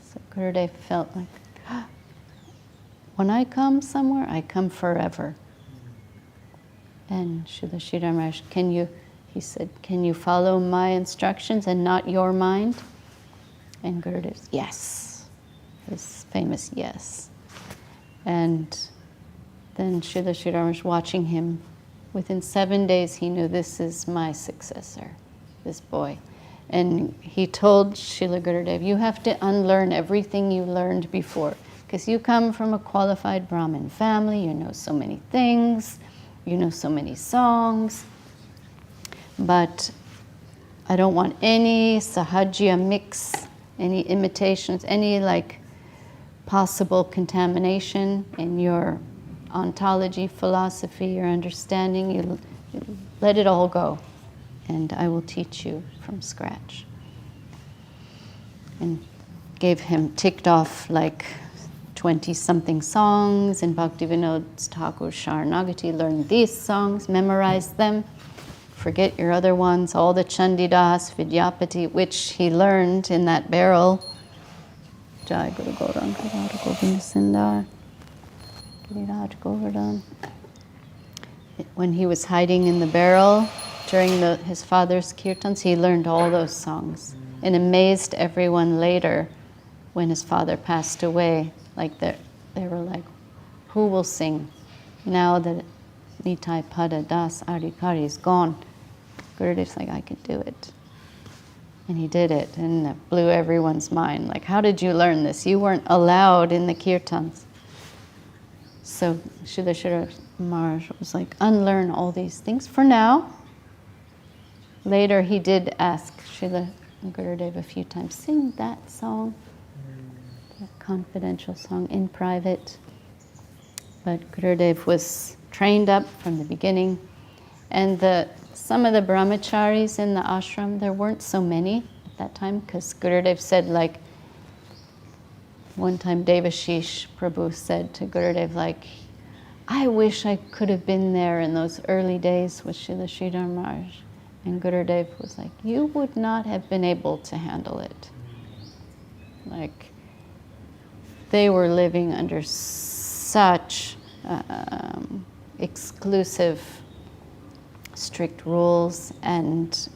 So Gurudev felt like, when I come somewhere, I come forever. And Srila Sridhar Maharaj, he said, can you follow my instructions and not your mind? And Gurudev, yes. His famous yes. And then Srila Sridhar Maharaj watching him. Within 7 days, he knew, this is my successor, this boy. And he told Srila Gurudev, you have to unlearn everything you learned before, because you come from a qualified Brahmin family, you know so many things, you know so many songs, but I don't want any sahajya mix, any imitations, any like possible contamination in your ontology, philosophy, your understanding. You let it all go, and I will teach you from scratch. And ticked off like 20-something songs, and Bhaktivinoda Thakur Sharanagati learned these songs, memorized them. Forget your other ones, all the Chandidas, Vidyapati, which he learned in that barrel. Jai Guru Gauranga Radha Govinda Sindar, Giriraj Govardhan. When he was hiding in the barrel during his father's kirtans, he learned all those songs and amazed everyone later when his father passed away. Like they were like, who will sing now that Nitai Pada Das Adhikari is gone. Gurudev's like, I could do it. And he did it, and it blew everyone's mind. Like, how did you learn this? You weren't allowed in the kirtans. So Srila Sridhar Maharaj was like, unlearn all these things for now. Later he did ask Srila Gurudev a few times, sing that song, that confidential song in private. But Gurudev was trained up from the beginning. And some of the brahmacharis in the ashram, there weren't so many at that time, because Gurudev said, like, one time Devashish Prabhu said to Gurudev, like, I wish I could have been there in those early days with Srila Sridhar Maharaj. And Gurudev was like, you would not have been able to handle it. Like, they were living under such exclusive, strict rules and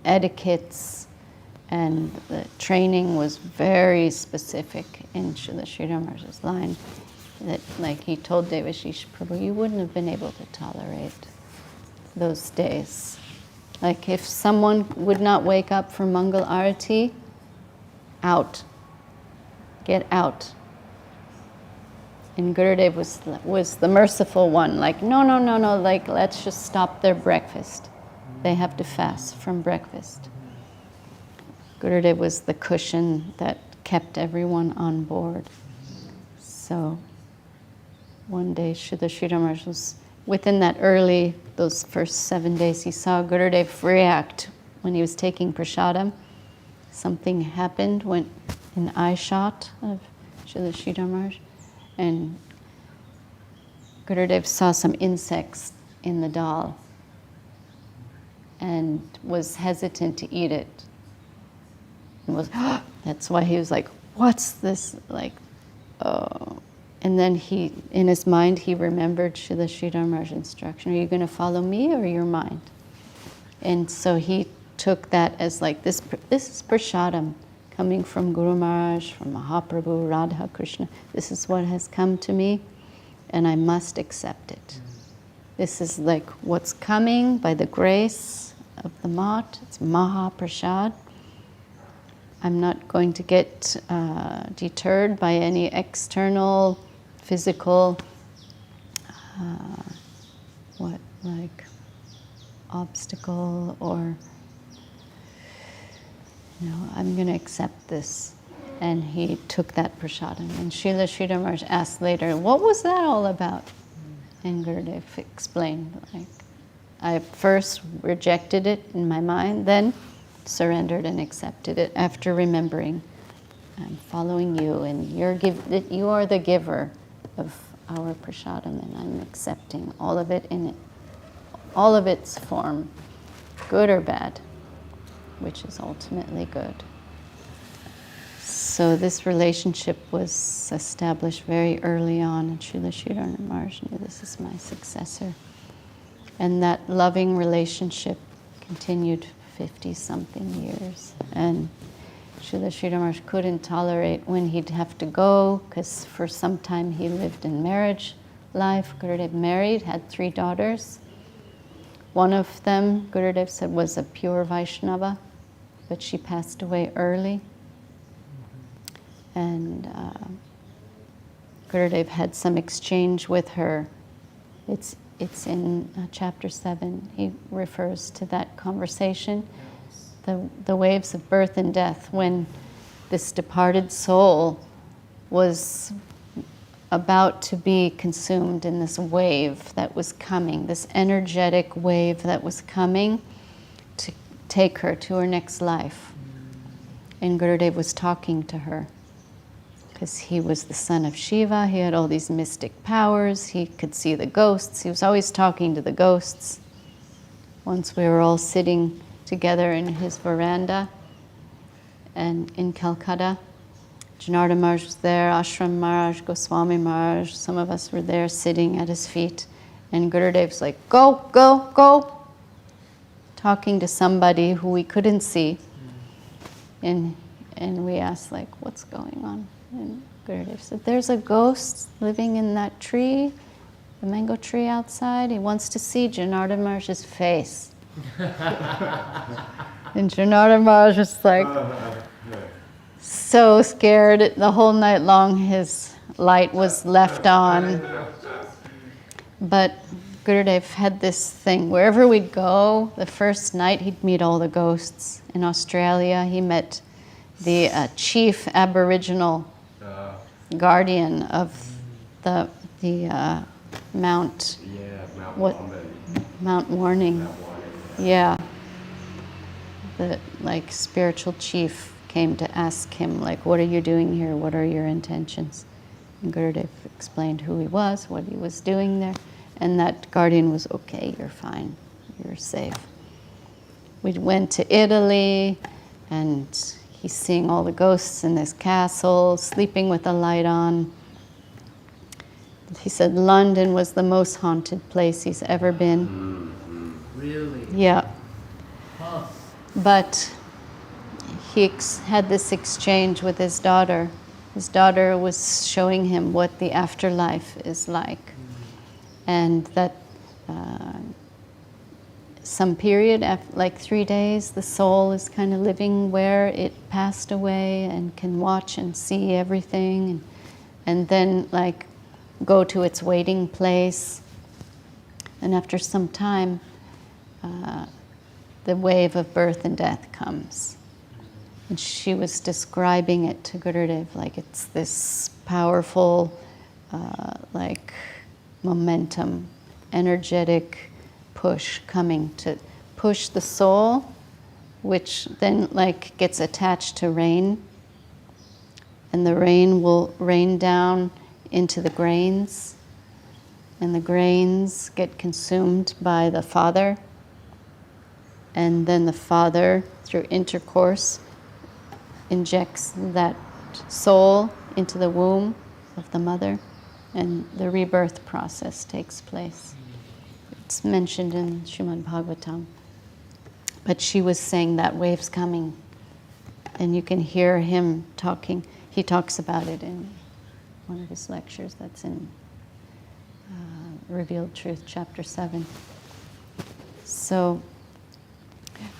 etiquettes, and the training was very specific in Srila Sridhar Maharaj's line, that, like, he told Devashish Prabhu, you wouldn't have been able to tolerate those days. Like, if someone would not wake up for Mangal Arati, out. Get out. And Gurudev was the merciful one, like, no, like, let's just stop their breakfast. They have to fast from breakfast. Gurudev was the cushion that kept everyone on board. So one day Srila Sridhar Maharaj was, within those first 7 days, he saw Gurudev react when he was taking prasadam. Something happened, went an eye shot of Srila Sridhar Maharaj, and Gurudev saw some insects in the dal and was hesitant to eat it. That's why he was like, what's this? Like, oh. And then in his mind, he remembered Srila Sridhar Maharaj's instruction. Are you going to follow me or your mind? And so he took that as like, this is prasadam coming from Guru Maharaj, from Mahaprabhu, Radha Krishna. This is what has come to me, and I must accept it. This is like what's coming by the grace of the Mat. It's Mahaprasad. I'm not going to get deterred by any external, physical, obstacle, or, I'm going to accept this. And he took that prasadam. And Srila Sridhar Maharaj asked later, what was that all about? And Gurudev explained, like, I first rejected it in my mind, then surrendered and accepted it after remembering, I'm following you, and you are the giver of our prasadam, and I'm accepting all of it in all of its form, good or bad, which is ultimately good. So this relationship was established very early on, and Srila Sridhar Maharaj knew, this is my successor. And that loving relationship continued 50-something years. And Srila Sridhar Maharaj couldn't tolerate when he'd have to go, because for some time he lived in marriage life. Gurudev married, had 3 daughters. One of them, Gurudev said, was a pure Vaishnava, but she passed away early. And Gurudev had some exchange with her. It's in chapter 7. He refers to that conversation, the waves of birth and death, when this departed soul was about to be consumed in this wave that was coming, this energetic wave that was coming to take her to her next life. And Gurudev was talking to her, because he was the son of Shiva. He had all these mystic powers. He could see the ghosts. He was always talking to the ghosts. Once we were all sitting together in his veranda and in Calcutta. Janardhan Maharaj was there, Ashram Maharaj, Goswami Maharaj. Some of us were there sitting at his feet. And Gurudev's like, go, go, go, talking to somebody who we couldn't see. And we asked, like, what's going on? And Gurudev said, there's a ghost living in that tree, the mango tree outside. He wants to see Janardhan Maharaj's face. And Janardhan Maharaj was like so scared. The whole night long his light was left on. But Gurudev had this thing. Wherever we'd go, the first night he'd meet all the ghosts. In Australia, he met the chief Aboriginal guardian of the Mount. Mount What? Warning. Mount Warning. Mount Warning. Yeah. The spiritual chief came to ask him, what are you doing here? What are your intentions? And Gurudev explained who he was, what he was doing there. And that guardian was, okay, you're fine, you're safe. We went to Italy, and he's seeing all the ghosts in this castle, sleeping with the light on. He said London was the most haunted place he's ever been. Really? Yeah. Huh. But he had this exchange with his daughter. His daughter was showing him what the afterlife is like. And that some period, like 3 days, the soul is kind of living where it passed away and can watch and see everything. And then go to its waiting place. And after some time, the wave of birth and death comes. And she was describing it to Gurudev like it's this powerful, momentum, energetic push coming to push the soul, which then gets attached to rain. And the rain will rain down into the grains, and the grains get consumed by the father, and then the father, through intercourse, injects that soul into the womb of the mother, and the rebirth process takes place. It's mentioned in Srimad Bhagavatam. But she was saying that wave's coming, and you can hear him talking. He talks about it in one of his lectures that's in Revealed Truth, Chapter 7. So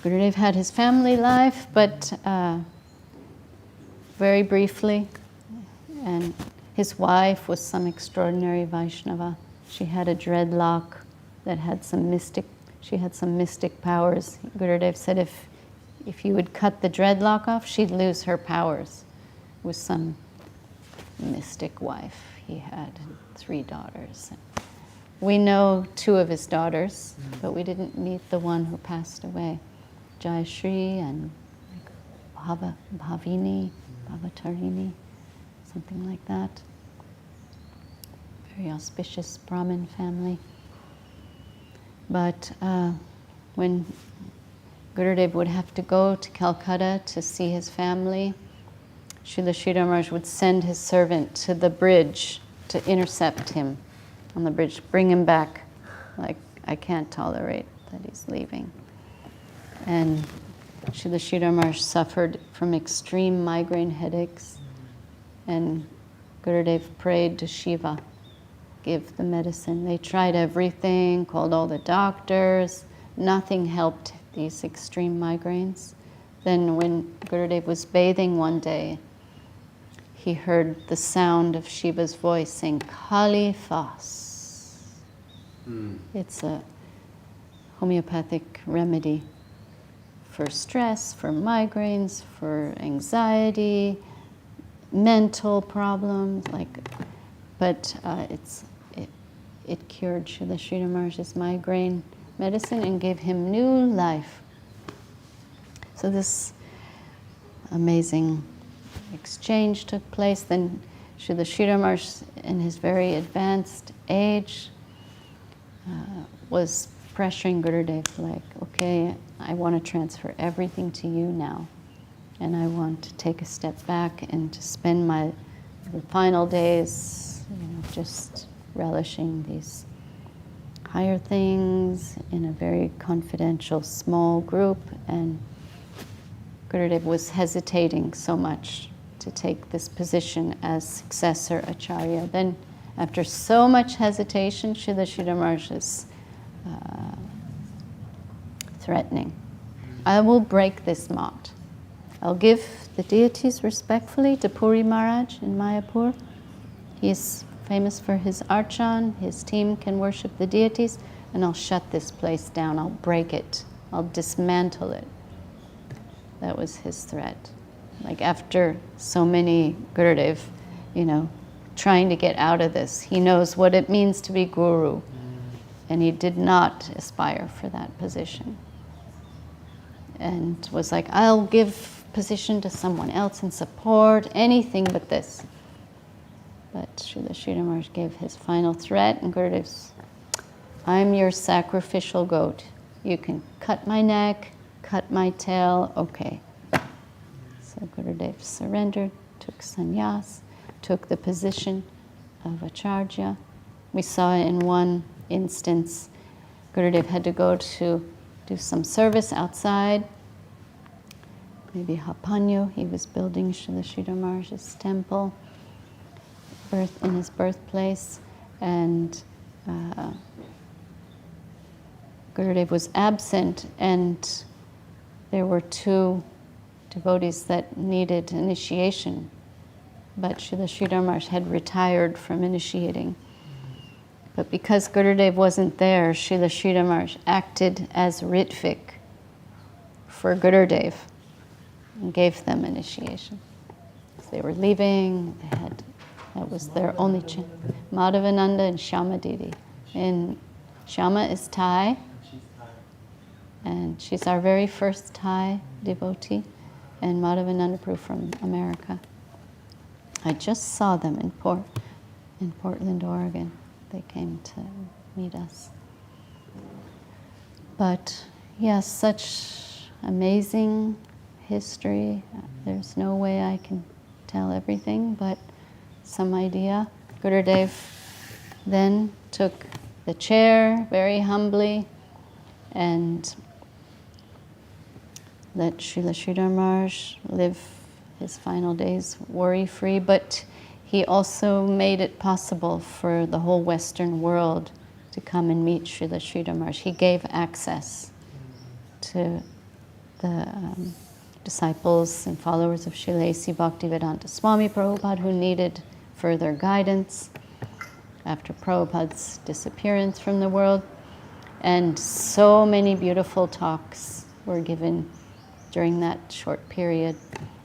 Gurudev had his family life, but very briefly. And his wife was some extraordinary Vaishnava. She had a dreadlock that had some mystic powers. Gurudev said if you would cut the dreadlock off, she'd lose her powers. It was some mystic wife he had, 3 daughters. We know 2 of his daughters, but we didn't meet the one who passed away, Jayashri and Bhavini, Bhavatarini, something like that. Very auspicious Brahmin family. But when Gurudev would have to go to Calcutta to see his family, Srila Sridhar Maharaj would send his servant to the bridge to intercept him on the bridge, bring him back. I can't tolerate that he's leaving. And Srila Sridhar Maharaj suffered from extreme migraine headaches, and Gurudev prayed to Shiva, give the medicine. They tried everything, called all the doctors. Nothing helped these extreme migraines. Then when Gurudev was bathing one day, he heard the sound of Shiva's voice saying, Kali Fas. It's a homeopathic remedy for stress, for migraines, for anxiety, mental problems. But it cured Srila Sridhar Maharaj's migraine medicine and gave him new life. So this amazing exchange took place. Then Srila Sridhar Maharaj, in his very advanced age, was pressuring Gurudev, okay, I want to transfer everything to you now. And I want to take a step back and to spend the final days, just relishing these higher things in a very confidential small group. And Gurudev was hesitating so much to take this position as successor acharya. Then After so much hesitation, Srila Sridhar Maharaj is threatening. I will break this knot. I'll give the deities respectfully to Puri Maharaj in Mayapur. He's famous for his archan. His team can worship the deities. And I'll shut this place down. I'll break it. I'll dismantle it. That was his threat. Like after so many Gurudev, trying to get out of this. He knows what it means to be guru. And he did not aspire for that position. And was like, I'll give position to someone else and support, anything but this. But Srila Sridhar Maharaj gave his final threat, and Gurudev's, I'm your sacrificial goat. You can cut my neck, cut my tail, okay. So Gurudev surrendered, took sannyas, took the position of acharya. We saw in one instance, Gurudev had to go to do some service outside. Maybe Hapanyu, he was building Srila Sridhar Maharaj's temple in his birthplace, and Gurudev was absent, and there were two devotees that needed initiation, but Srila Sridhar Maharaj had retired from initiating. But because Gurudev wasn't there, Srila Sridhar Maharaj acted as Ritvik for Gurudev and gave them initiation. As they were leaving, that was their only chance. Madhavananda and Shyama Didi. And Shyama is Thai, and she's our very first Thai devotee, and Madhavananda Prabhu from America. I just saw them in Portland, Oregon. They came to meet us. But yes, such amazing history. There's no way I can tell everything, but some idea. Gurudev then took the chair very humbly and let Srila Sridhar Maharaj live his final days worry-free, but he also made it possible for the whole Western world to come and meet Srila Sridhar Maharaj. He gave access to the disciples and followers of Srila A.C. Bhaktivedanta Swami Prabhupada who needed further guidance after Prabhupada's disappearance from the world. And so many beautiful talks were given during that short period,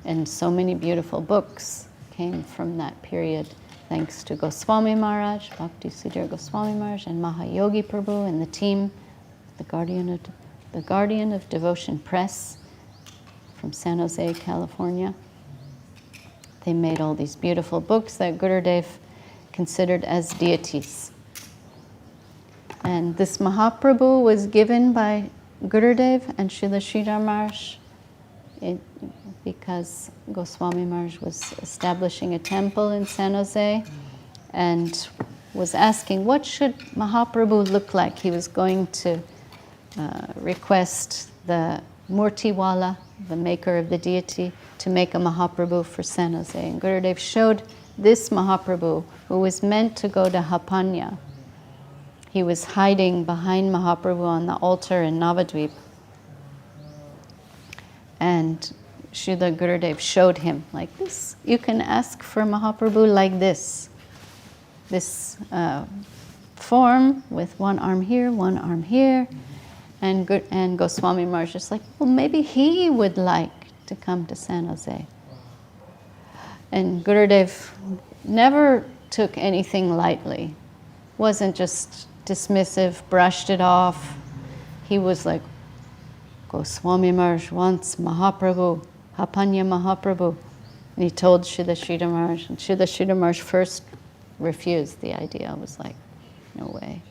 and so many beautiful books came from that period, thanks to Goswami Maharaj, Bhakti Sudhir Goswami Maharaj, and Mahayogi Prabhu and the team, the Guardian of Devotion Press from San Jose, California. They made all these beautiful books that Gurudev considered as deities. And this Mahaprabhu was given by Gurudev and Srila Sridhar Maharaj because Goswami Maharaj was establishing a temple in San Jose and was asking, what should Mahaprabhu look like? He was going to request the Murtiwala, the maker of the deity, to make a Mahaprabhu for San Jose. And Gurudev showed this Mahaprabhu, who was meant to go to Hapanya. He was hiding behind Mahaprabhu on the altar in Navadvip. And Srila Gurudev showed him like this. You can ask for Mahaprabhu like this. This form with one arm here, one arm here. And Goswami Maharaj is like, well, maybe he would like to come to San Jose. And Gurudev never took anything lightly. Wasn't just dismissive, brushed it off. He was like, Goswami Maharaj wants Mahaprabhu, Hapanya Mahaprabhu. And he told Srila Sridhar Maharaj, and Srila Sridhar Maharaj first refused the idea. I was like, no way.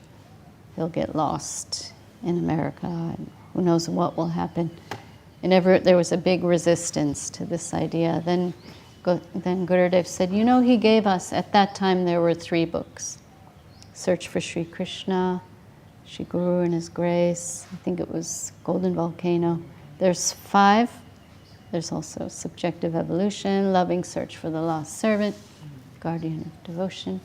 He'll get lost in America, and who knows what will happen. And there was a big resistance to this idea. Then Gurudev said, he gave us, at that time there were 3 books. Search for Sri Krishna, Sri Guru and His Grace, I think it was Golden Volcano. There's 5. There's also Subjective Evolution, Loving Search for the Lost Servant, Guardian of Devotion.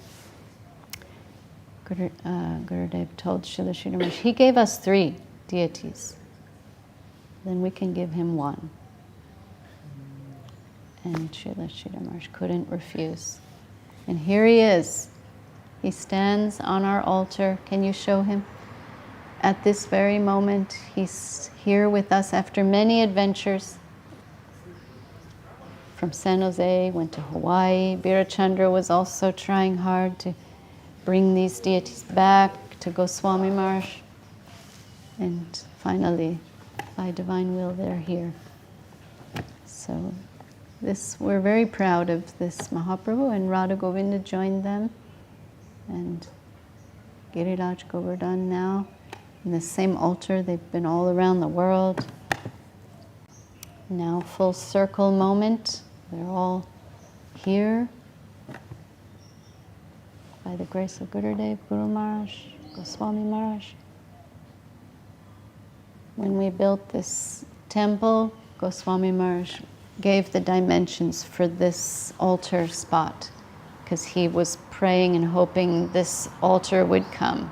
Gurudev told Srila Sridhar Maharaj, he gave us 3 deities. Then we can give him 1. And Srila Sridhar Maharaj couldn't refuse. And here he is. He stands on our altar. Can you show him? At this very moment, he's here with us after many adventures. From San Jose, went to Hawaii. Birachandra was also trying hard to bring these deities back to Goswami Maharaj. And finally, by divine will, they're here. So we're very proud of this Mahaprabhu, and Radha Govinda joined them. And Giriraj Govardhan now, in the same altar. They've been all around the world. Now full circle moment. They're all here by the grace of Gurudev, Guru Maharaj, Goswami Maharaj. When we built this temple, Goswami Maharaj gave the dimensions for this altar spot, because he was praying and hoping this altar would come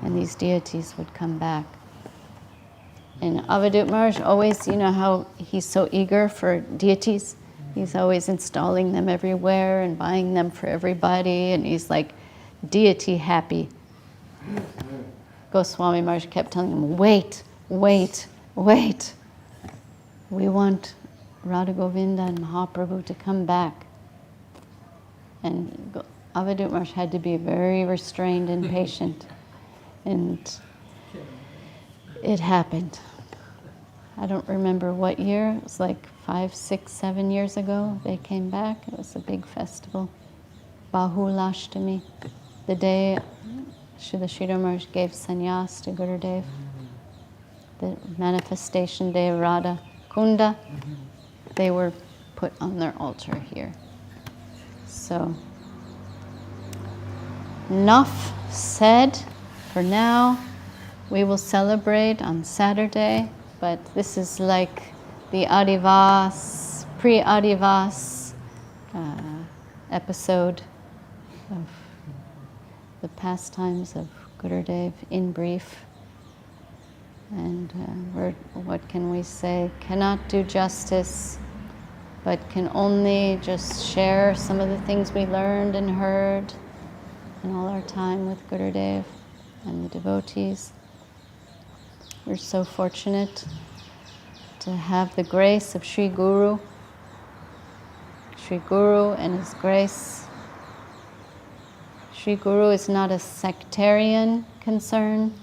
and these deities would come back. And Avadut Maharaj always, you know how he's so eager for deities? He's always installing them everywhere and buying them for everybody, and he's like deity happy. Goswami Maharaj kept telling him, wait, wait, wait. We want Radha Govinda and Mahaprabhu to come back. And Avadut Maharaj had to be very restrained and patient. And it happened. I don't remember what year. It was like 5, 6, 7 years ago. They came back. It was a big festival. Bahulashtami, the day Srila Sridhar Maharaj gave sannyas to Gurudev. The manifestation day of Radha Kunda. They were put on their altar here. So, enough said for now. We will celebrate on Saturday, but this is like the Adivas, pre-Adivas episode of the pastimes of Gurudev in brief. And what can we say? Cannot do justice, but can only just share some of the things we learned and heard in all our time with Gurudev and the devotees. We're so fortunate to have the grace of Sri Guru and his grace. Sri Guru is not a sectarian concern.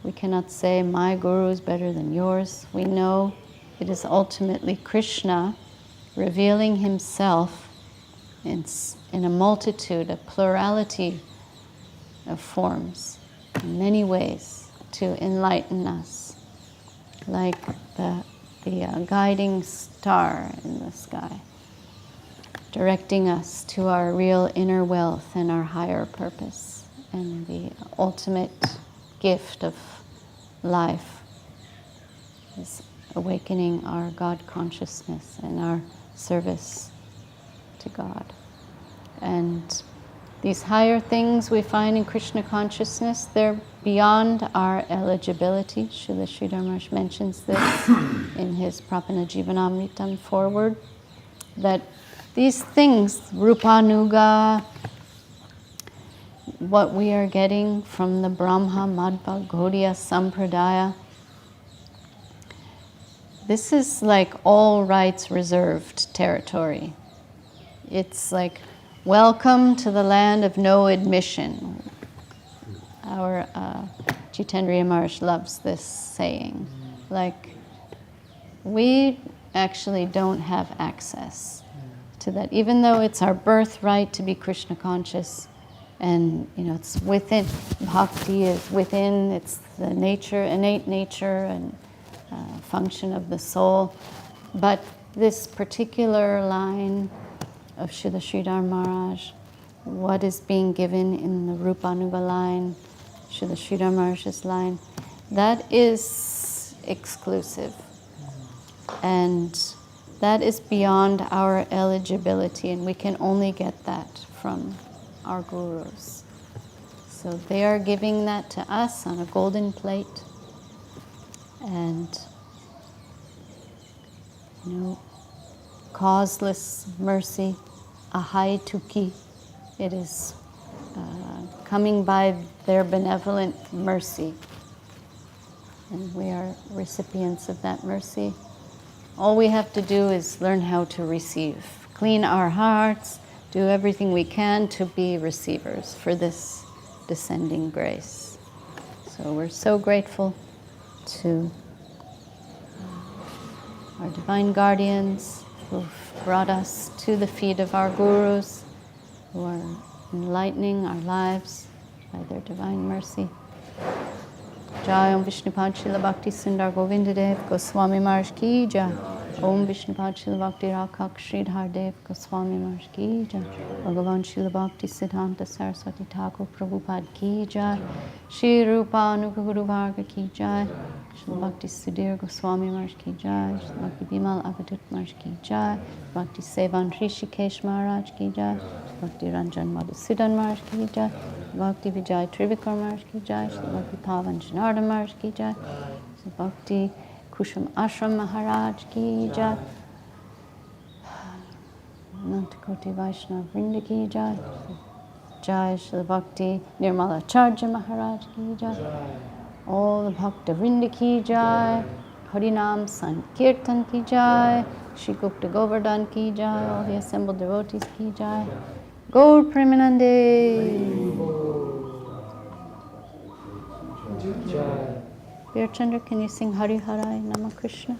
We cannot say, my Guru is better than yours. We know it is ultimately Krishna revealing himself in a multitude, a plurality of forms, in many ways, to enlighten us, like the guiding star in the sky, directing us to our real inner wealth and our higher purpose, and the ultimate gift of life is awakening our God consciousness and our service to God. And these higher things we find in Krishna consciousness, they're beyond our eligibility. Srila Sridhar Maharaj mentions this in his Prapana Jivanamritam foreword, that these things, Rupanuga, what we are getting from the Brahma Madhva Gaudiya Sampradaya, this is like all rights reserved territory. It's like, welcome to the land of no admission. Our Jitendriya Maharaj loves this saying. Like, we actually don't have access to that, even though it's our birthright to be Krishna conscious. And it's within, bhakti is within, it's the nature, innate nature and function of the soul. But this particular line of Srila Sridhar Maharaj, what is being given in the Rupanuga line, Srila Sridhar Maharaj's line, that is exclusive. And that is beyond our eligibility, and we can only get that from our gurus. So they are giving that to us on a golden plate. And, causeless mercy, ahai tuki. It is coming by their benevolent mercy. And we are recipients of that mercy. All we have to do is learn how to receive. Clean our hearts, do everything we can to be receivers for this descending grace. So we're so grateful to our divine guardians who've brought us to the feet of our gurus, who are enlightening our lives by their divine mercy. Jai Om Vishnupad Srila Bhakti Sundar Govinda Dev Goswami Maharaj Ki Jai. Om Vishnupad Srila Bhakti Rakshak Sridhar Dev Goswami Maharaj Ki Jai. Bhagavan Srila Bhakti Siddhanta Saraswati Thakur Prabhupada Ki Jai. Shri Rupa Anuga Guru Varga Ki Jai. Srila Bhakti Sudhir Goswami Maharaj Ki Jai. Srila Bhakti Bimal Avadut Maharaj Ki Jai. Bhakti Sevan Rishikesh Maharaj Ki Jai. Bhakti Ranjan Madhusudan Maharaj Ki Jai. Bhakti Vijay Trivikar Maharaj Ki Jai. Srila Bhakti Pavan Janardhan Maharaj Ki Jai. Srila Bhakti Kusham Ashram Maharaj Ki Jai. Nantakoti Vaishnava Vrinda Ki Jai. Jai Srila Bhakti Nirmala Charja Maharaj Ki Jai. All the Bhakta Vrinda Ki Jai. Harinam Sankirtan Ki Jai. Shri Gupta Govardhan Ki Jai. All the assembled devotees Ki Jai. Gaur Premanande. Virchandra, can you sing Hari Harai Nama Krishna?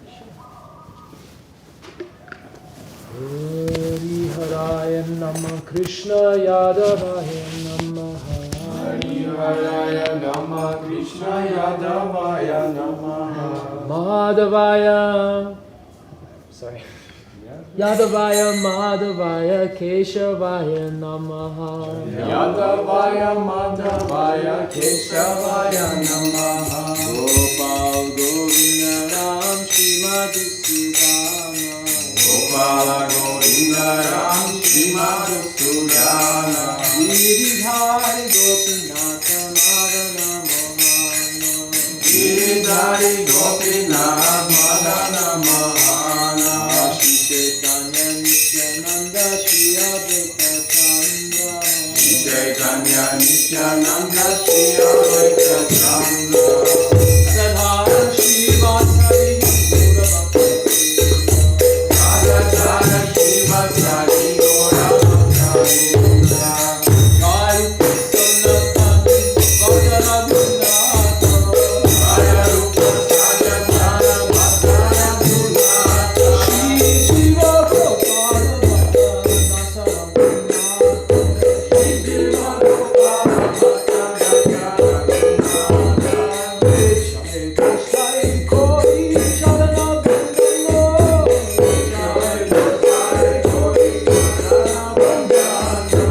Hari Haraya Nama Krishna Yadavaya Namaha. Hari Haraya Nama Krishna Yadavaya Namaha. Madhavaya. Sorry. Yadavaya Madhavaya Keshavaya Namaha. Yadavaya Madhavaya Keshavaya Namaha. Gopal Govinda Ram Shrimati Sudana. Gopala Govinda Ram Shrimati Sudana. Giridhari Gopinatha Madana Mohana. Giridhari Gopinath Madana Mohana. Shri Chaitanya Nityananda Shri Advaita Chandra. Shri Chaitanya Nityananda Shri Advaita Chandra. Sadhara Shri Vatsari Gaura Bhakti. Radha Shri Vatsari Gaura Bhakti. Jai Sanatana Bhakta Raghunath. Jaya Rupa Sajjana Bhakta Raghunath. Shri Jiva Prabhupada Bhakta Nasa Raghunath. Shri Jiva Gopala Bhakta Nasa Raghunath. Jai Krishna Kori Charana Bindano. Jai Gopala Gopala Bhakta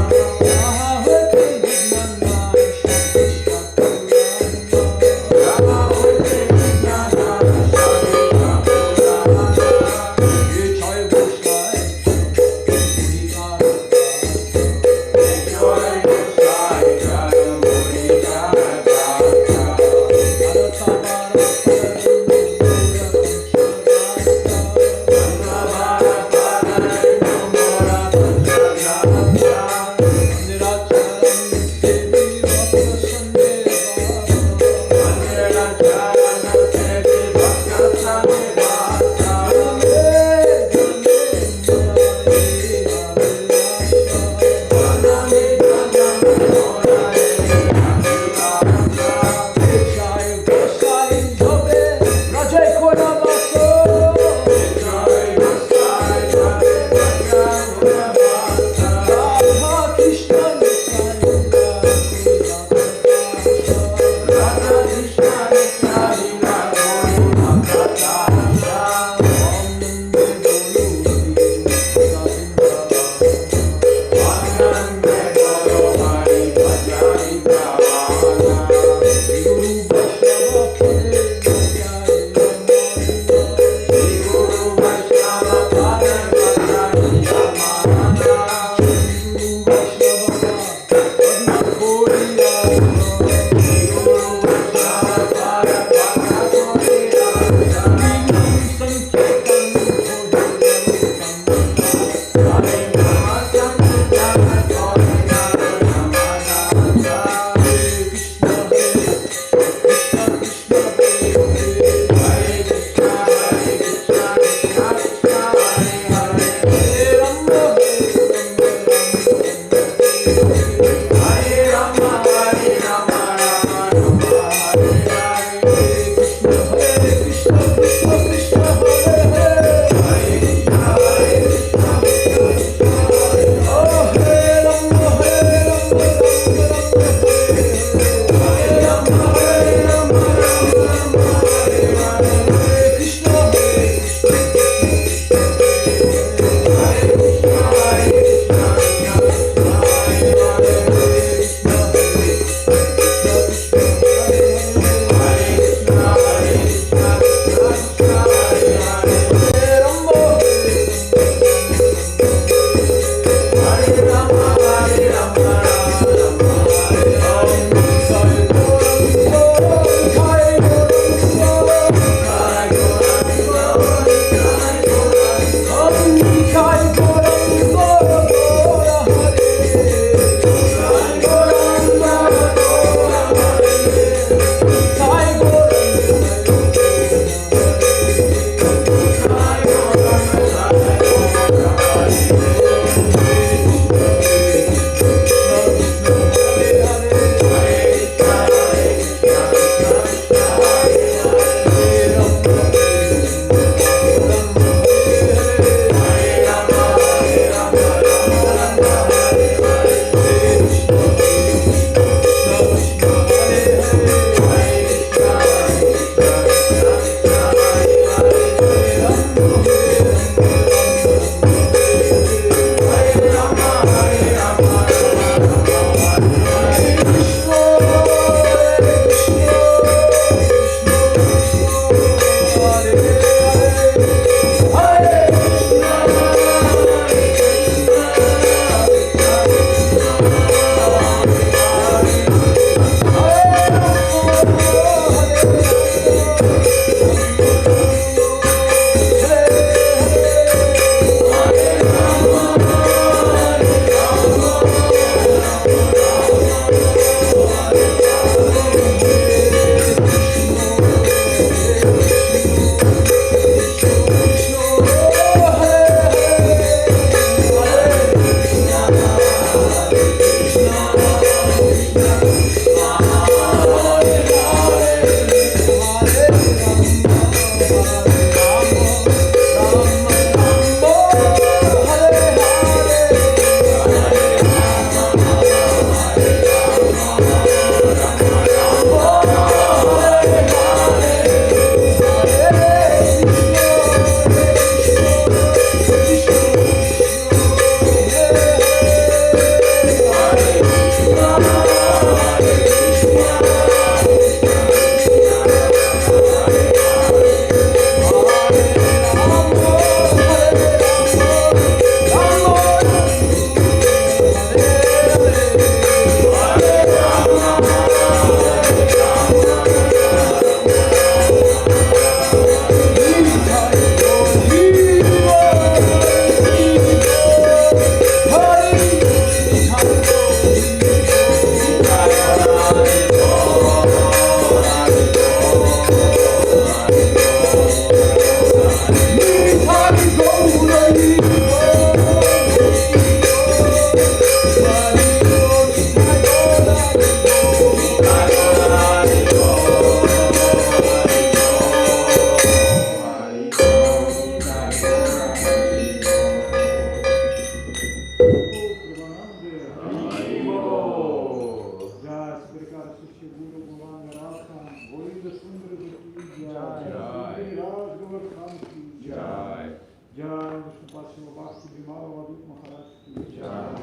Jai.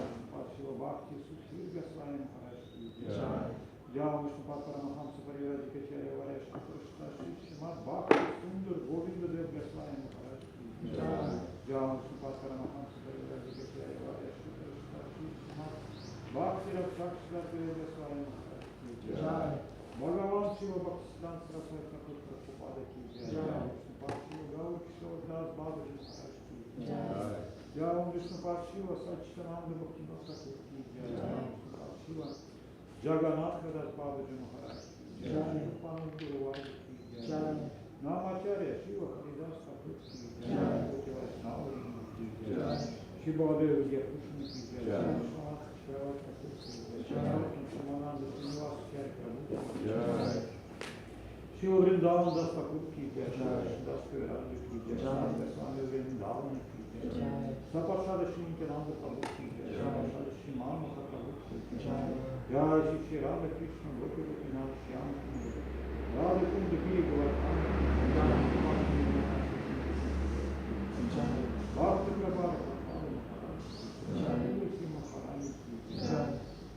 Shiva Bhakti Sukhir Goswami Maharaj ki Jai. Jai Vishnupada Paramahamsa Parivraj Kacharya Varesh Krishna Shri Srimad Bhakti Sundar Govinda Dev Goswami Maharaj ki Jai. Jai Vishnupada Paramahamsa Parivraj Kacharya Varesh Krishna Shri Srimad Bhakti Rakshak Dev Goswami Maharaj ki Jai. Bhagavan Shiva Bhakti Siddhanta Saraswati Thakur Prabhupada ki Jai. Jai Vishnupada Shiva Gaur Kishore Das Babaji Maharaj ki Jai. Jai Vishnupada Shiva Satchitananda Bhaktivinoda Thakur ki Jai. Jai Vishnupada Shiva Jagannath Das Babaji Maharaj ki Jai. Rupananda Guruvaya ki Jai. Namacharya Shiva Haridas Thakur ki Jai. Koti Vaishnava ki Jai. Shiva Dev Krishna ki Jai. Vishwanath Shiva Thakur ki Jai. Shivananda Srinivas Chari Prabhu ki Jai. Shiva Vrindavan Das Thakur ki Jai. Das Kaviraj ki Jai. Swami Vrindavan ki Jai. Sapasada Shri Nityananda Prabhu ki Jai. Sapasada Shri Manmukha Prabhu ki Jai. Jai Shri Shri Radha Krishna Gopi Gopinath Shyam Kunda Radha Kunda Giri Govardhan Bhakti Prabhupada Jai Shri Maharani ki Jai.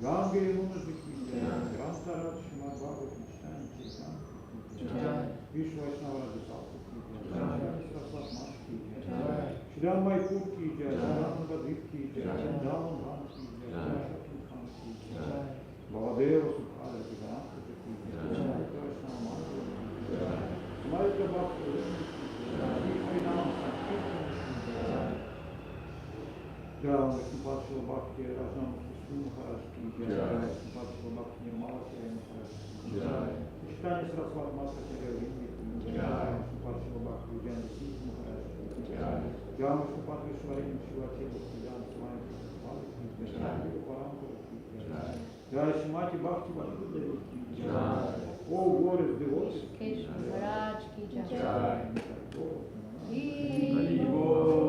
Gangiri Munasi ki Jai. Grantaraj Srimad Bhagavatam ki Jai. Vishnu Vaishnava Radhisatha ki Jai. Saraswat Mat ki Jai. Shri Ramayapur ki Jai. Nanda Dvip ki Jai. Daman Dhan ki Jai. Shakim Khan ki Jai. Bhavadeva Subhadra ki Jai. Ki Jai. Vaishnava Mantra ki Jai. Smaita Bhakti ki Jai. Harinam Sankirtan ki Jai. Jai Vishnupada Shiva Bhakti Rajam Krishna Maharaj ki Jai. Vishnupada Shiva Bhakti Nirmala Chari Maharaj ki Jai. Ishtani Saraswat Mata Chari Vindi ki Jai. Vishnupada Shiva Bhakti Vijayana Singh Maharaj ki Jai. Jai Vishnupada Vishwarim Shiva Chari Bhaktivedanta Swami Prabhupada ki Jai. Parampara ki Jai. Jai Shrimati Bhakti Lalita Devi ki Jai. All glorious devotees Keshav Maharaj ki Jai. Jai. Hari Bol.